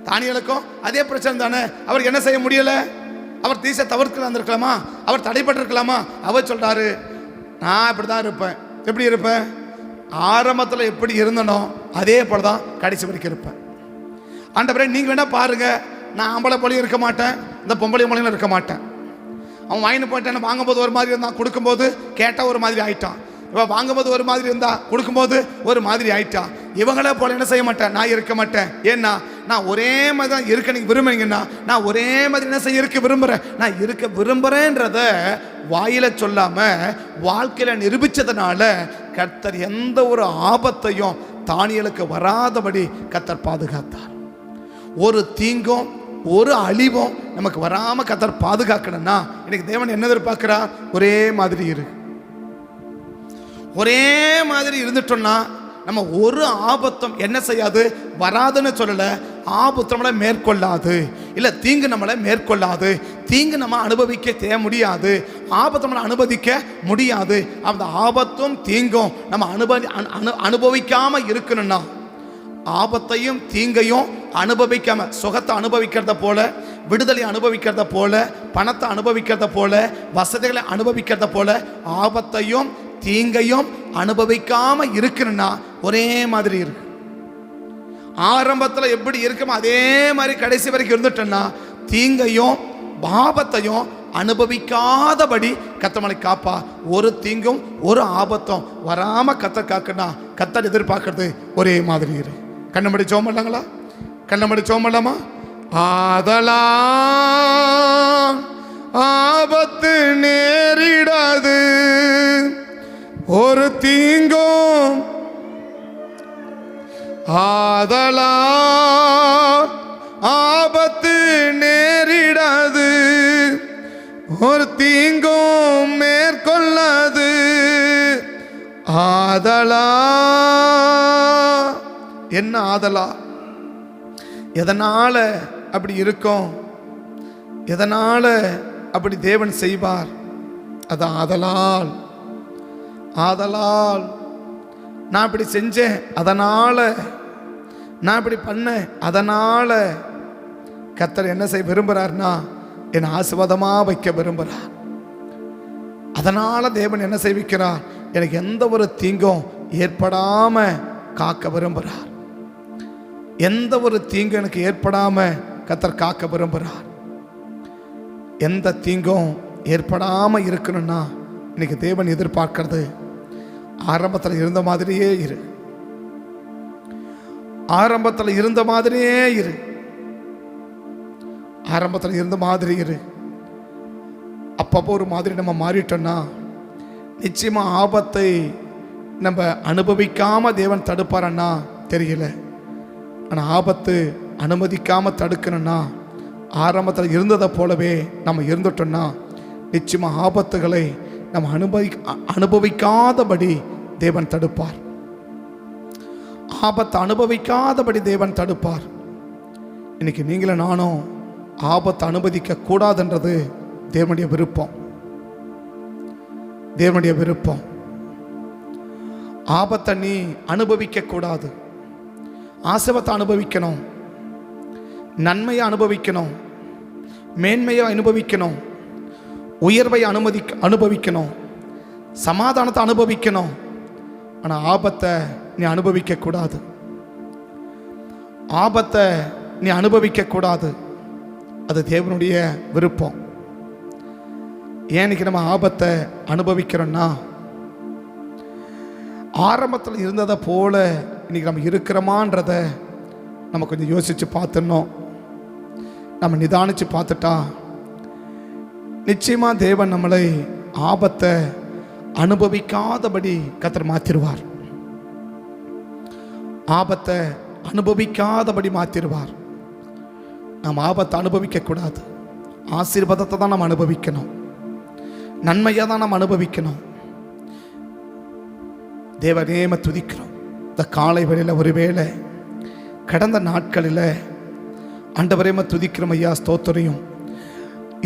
தானியலுக்கும் அதே பிரச்சனை தானே. அவருக்கு என்ன செய்ய முடியல? அவர் தீசை தவிர்த்து வந்திருக்கலாமா, அவர் தடைப்பட்டு இருக்கலாமா? அவர் சொல்றாரு, நான் இப்படிதான் இருப்பேன். எப்படி இருப்பேன்? ஆரம்பத்தில் எப்படி இருந்தனோ அதே போலதான் கடைசி வரைக்கும் இருப்பேன். ஆண்டவரே நீங்க வேணா பாருங்க, நான் ஆம்பளை போலையும் இருக்க மாட்டேன், இந்த பொம்பளை போலையும் இருக்க மாட்டேன். அவன் வாங்கிட்டு போயிட்டான், வாங்கும்போது ஒரு மாதிரி இருந்தான், கொடுக்கும்போது கேட்டால் ஒரு மாதிரி ஆயிட்டான். இப்போ வாங்கும்போது ஒரு மாதிரி இருந்தா, கொடுக்கும்போது ஒரு மாதிரி ஆயிட்டான். இவங்களே போல என்ன செய்ய மாட்டேன், நான் இருக்க மாட்டேன். ஏன்னா நான் ஒரே மாதிரி தான் இருக்க நீங்க விரும்புறீங்கன்னா, நான் ஒரே மாதிரி என்ன செய்ய இருக்க விரும்புறேன். நான் இருக்க விரும்புறேன்றத வாயில சொல்லாம வாழ்க்கையில நிரூபிச்சதுனால கர்த்தர் எந்த ஒரு ஆபத்தையும் தானியலுக்கு வராதபடி கர்த்தர் பாதுகாத்தார். ஒரு தீங்கும் ஒரு அழிவும் நமக்கு வராம கர்த்தர் பாதுகாக்கணும்னா, இன்னைக்கு தேவன் என்ன எதிர்பார்க்கிறா? ஒரே மாதிரி இரு. ஒரே மாதிரி இருந்துட்டோம்னா நம்ம ஒரு ஆபத்தும் என்ன செய்யாது, வராதுன்னு சொல்லல, ஆபத்து நம்மளை மேற்கொள்ளாது, இல்ல தீங்கு நம்மளை மேற்கொள்ளாது. தீங்கு நம்ம அனுபவிக்க முடியாது, ஆபத்து நம்மளை அனுபவிக்க முடியாது. அந்த ஆபத்தும் தீங்கும் நம்ம அனுபவிக்காம இருக்கணும்னா, ஆபத்தையும் தீங்கையும் அனுபவிக்காம, சுகத்தை அனுபவிக்கிறத போல, விடுதலை அனுபவிக்கிறத போல, பணத்தை அனுபவிக்கிறத போல, வசதிகளை அனுபவிக்கிறத போல, ஆபத்தையும் தீங்கையும் அனுபவிக்காம இருக்கணும்னா ஒரே மாதிரி இருக்கு. ஆரம்பத்தில் எப்படி இருக்குமோ அதே மாதிரி கடைசி வரைக்கும் இருந்துட்டோம்னா, தீங்கையும் ஆபத்தையும் அனுபவிக்காதபடி கத்தமலை காப்பா. ஒரு தீங்கும் ஒரு ஆபத்தும் வராம கத்தர் காக்கணும். கத்தர் எதிர்பார்க்கறது ஒரே மாதிரி இரு. கண்ணை மடி ஜெபம் பண்ணலாங்களா? கண்ணை மடி ஜெபம் பண்ணலாமா? ஆதலால் ஆபத்து நேரிடாது, ஒரு தீங்கும் ஆதலால் ஆபத்து நேரிடாது, ஒரு தீங்கும் மேற்கொள்ளாது. ஆதலா என்ன ஆதலா? எதனால அப்படி இருக்கும், எதனால அப்படி தேவன் செய்வார்? அது ஆதலால். ஆதலால் நான் இப்படி செஞ்சேன், அதனால நான் இப்படி பண்ணேன், அதனால கர்த்தர் என்ன செய்ய விரும்புகிறார்னா, என்னை ஆசீர்வாதமாக வைக்க விரும்புகிறார். அதனால தேவன் என்ன செய்விக்கிறார், எனக்கு எந்த ஒரு தீங்கும் ஏற்படாம காக்க விரும்புகிறார். எந்த ஒரு தீங்கும் எனக்கு ஏற்படாம கர்த்தர் காக்க விரும்புகிறார். எந்த தீங்கும் ஏற்படாம இருக்கணும்னா இன்னைக்கு தேவன் எதிர்பார்க்கிறது, ஆரம்பத்தில் இருந்த மாதிரியே இரு. ஆரம்பத்தில் இருந்த மாதிரியே இரு. ஆரம்பத்தில் இருந்த மாதிரி இரு. அப்பப்போ ஒரு மாதிரி நம்ம மாறிட்டோம்னா நிச்சயமா ஆபத்தை நம்ம அனுபவிக்காம தேவன் தடுப்பாரன்னா தெரியல. ஆனால் ஆபத்து அனுமதிக்காம தடுக்கணும்னா, ஆரம்பத்தில் இருந்ததை போலவே நம்ம இருந்துட்டோம்னா நிச்சயமாக ஆபத்துகளை நம்ம அனுபவிக்காதபடி தேவன் தடுப்பார். ஆபத்தை அனுபவிக்காதபடி தேவன் தடுப்பார். இன்னைக்கு நீங்களும் நானும் ஆபத்தை அனுமதிக்க கூடாதுன்றது தேவனுடைய விருப்பம். தேவனுடைய விருப்பம். ஆபத்தை நீ அனுபவிக்க கூடாது. ஆசீர்வாதத்தை அனுபவிக்கணும், நன்மையை அனுபவிக்கணும், மேன்மையை அனுபவிக்கணும், உயர்வை அனுபவிக்கணும், சமாதானத்தை அனுபவிக்கணும். ஆனால் ஆபத்தை நீ அனுபவிக்க கூடாது. ஆபத்தை நீ அனுபவிக்க கூடாது. அது தேவனுடைய விருப்பம். ஏன் இன்னைக்கு நம்ம ஆபத்தை அனுபவிக்கிறோம்னா, ஆரம்பத்தில் இருந்ததை போல இன்னைக்கு நம்ம இருக்கிறோமான்றத நம்ம கொஞ்சம் யோசித்து பார்த்துடணும். நம்ம நிதானித்து பார்த்துட்டா நிச்சயமாக தேவன் நம்மளை ஆபத்தை அனுபவிக்காதபடி கர்த்தர் மாற்றிடுவார். ஆபத்தை அனுபவிக்காதபடி மாற்றிடுவார். நாம் ஆபத்தை அனுபவிக்கக்கூடாது. ஆசீர்வாதத்தை தான் நம்ம அனுபவிக்கணும், நன்மையை தான் நம்ம அனுபவிக்கணும். தேவனேம துதிக்கிறோம். இந்த காலை வேளையில் ஒருவேளை கடந்த நாட்களில் ஆண்டவரேம துதிக்கிறோம் ஐயா, ஸ்தோத்திரம்.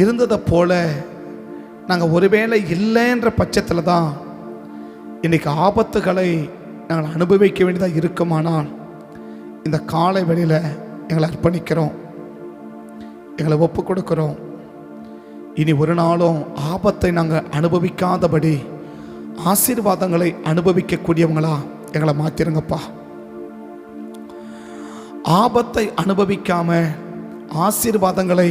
இருந்ததை போல நாங்கள் ஒருவேளை இல்லைன்ற பட்சத்தில் தான் இன்றைக்கி ஆபத்துகளை நாங்கள் அனுபவிக்க வேண்டியதாக இருக்குமானால் இந்த காலை வேளையில் எங்களை அர்ப்பணிக்கிறோம், எங்களை ஒப்பு கொடுக்கிறோம். இனி ஒரு நாளும் ஆபத்தை நாங்கள் அனுபவிக்காதபடி ஆசீர்வாதங்களை அனுபவிக்கக்கூடியவங்களா எங்களை மாற்றிருங்கப்பா. ஆபத்தை அனுபவிக்காம ஆசீர்வாதங்களை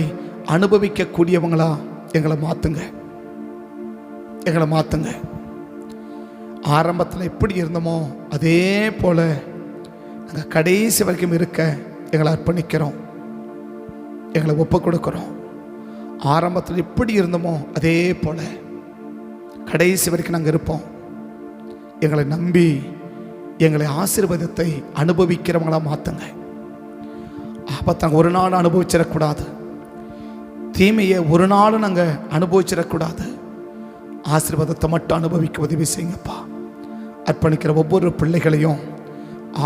அனுபவிக்கக்கூடியவங்களா எங்களை மாற்றுங்க, எங்களை மாற்றுங்க. ஆரம்பத்தில் எப்படி இருந்தோமோ அதே போல் நாங்கள் கடைசி வரைக்கும் இருக்க எங்களை அர்ப்பணிக்கிறோம், எங்களை ஒப்பு கொடுக்குறோம். ஆரம்பத்தில் எப்படி இருந்தோமோ அதே போல் கடைசி வரைக்கும் நாங்கள் இருப்போம். எங்களை நம்பி எங்களை ஆசீர்வாதத்தை அனுபவிக்கிறவங்களா மாற்றுங்க. ஆபத்தை நாங்கள் ஒரு நாள் அனுபவிச்சிடக்கூடாது, தீமையை ஒரு நாளும் நாங்கள் அனுபவிச்சிடக்கூடாது. ஆசீர்வாதத்தை மட்டும் அனுபவிக்க உதவி செய்யுங்கப்பா. அர்ப்பணிக்கிற ஒவ்வொரு பிள்ளைகளையும்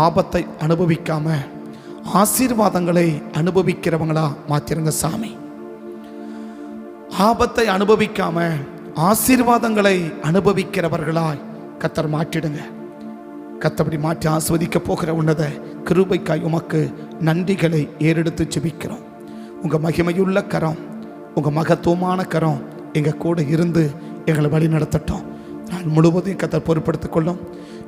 ஆபத்தை அனுபவிக்காம ஆசீர்வாதங்களை அனுபவிக்கிறவங்களா மாற்றிருங்க சாமி. ஆபத்தை அனுபவிக்காம ஆசீர்வாதங்களை அனுபவிக்கிறவர்களாய் கர்த்தர் மாற்றிடுங்க. கர்த்தபடி மாற்றி ஆஸ்வதிக்க போகிற உன்னத கிருபைக்காய் உமக்கு நன்றிகளை ஏறெடுத்து ஜெபிக்கிறோம். உங்கள் மகிமையுள்ள கரம், உங்கள் மகத்துவமான கரம் எங்கள் கூட இருந்து எங்களை வழி நடத்தட்டும். நாள் முழுவதும் கர்த்தர் பொறுப்படுத்திக் கொள்ளும்.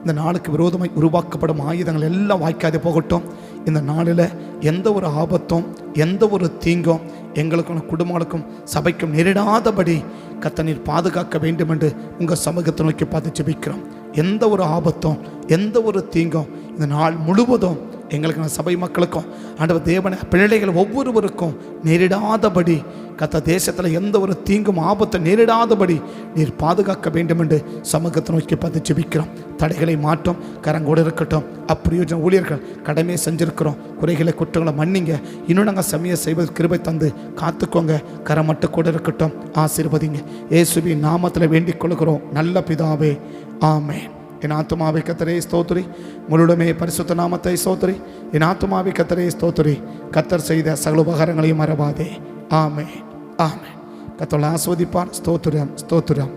இந்த நாளுக்கு விரோதமாய் உருவாக்கப்படும் ஆயுதங்கள் எல்லாம் வாய்க்காதே போகட்டும். இந்த நாளில் எந்த ஒரு ஆபத்தும் எந்த ஒரு தீங்கும் எங்களுக்கும் குடும்பங்களுக்கும் சபைக்கும் நேரிடாதபடி கர்த்தர் நீர் பாதுகாக்க வேண்டும் என்று உங்கள் சமூகத்தை நோக்கி பார்த்து ஜெபிக்கிறோம். எந்த ஒரு ஆபத்தும் எந்த ஒரு தீங்கும் இந்த நாள் முழுவதும் எங்களுக்கு சபை மக்களுக்கும் ஆண்டவர் தேவன பிள்ளைகள் ஒவ்வொருவருக்கும் நேரிடாதபடி கர்த்தர் தேசத்தில் எந்த ஒரு தீங்கும் ஆபத்தை நேரிடாதபடி நீர் பாதுகாக்க வேண்டும் என்று சமூகத்தை நோக்கி பார்த்து ஜெபிக்கிறோம். தடைகளை மாற்றம் கரங்கோடு இருக்கட்டும். அப்பிரயோஜன ஊழியர்கள் கடமையை செஞ்சுருக்கிறோம். குறைகளை குற்றங்களை மன்னிங்க. இன்னும் நாங்கள் சமய செய்வது கிருபை தந்து காத்துக்கோங்க. கரம் மட்டும் கூட இருக்கட்டும். ஆசீர்வதிங்க. இயேசுவின் நாமத்தில் வேண்டிக் கொள்கிறோம் நல்ல பிதாவே, ஆமென். என் ஆத்துமாவை கர்த்தரே ஸ்தோத்திரி, முழுவதுமே பரிசுத்த நாமத்தை ஸ்தோத்திரி. என் ஆத்துமாவை கர்த்தரே ஸ்தோத்திரி, கர்த்தர் செய்த சகல உபகாரங்களையும் மறவாதே. ஆமென், ஆமென். கர்த்தர் ஆஸ்வதிப்பார். ஸ்தோத்திரம், ஸ்தோத்திரம்.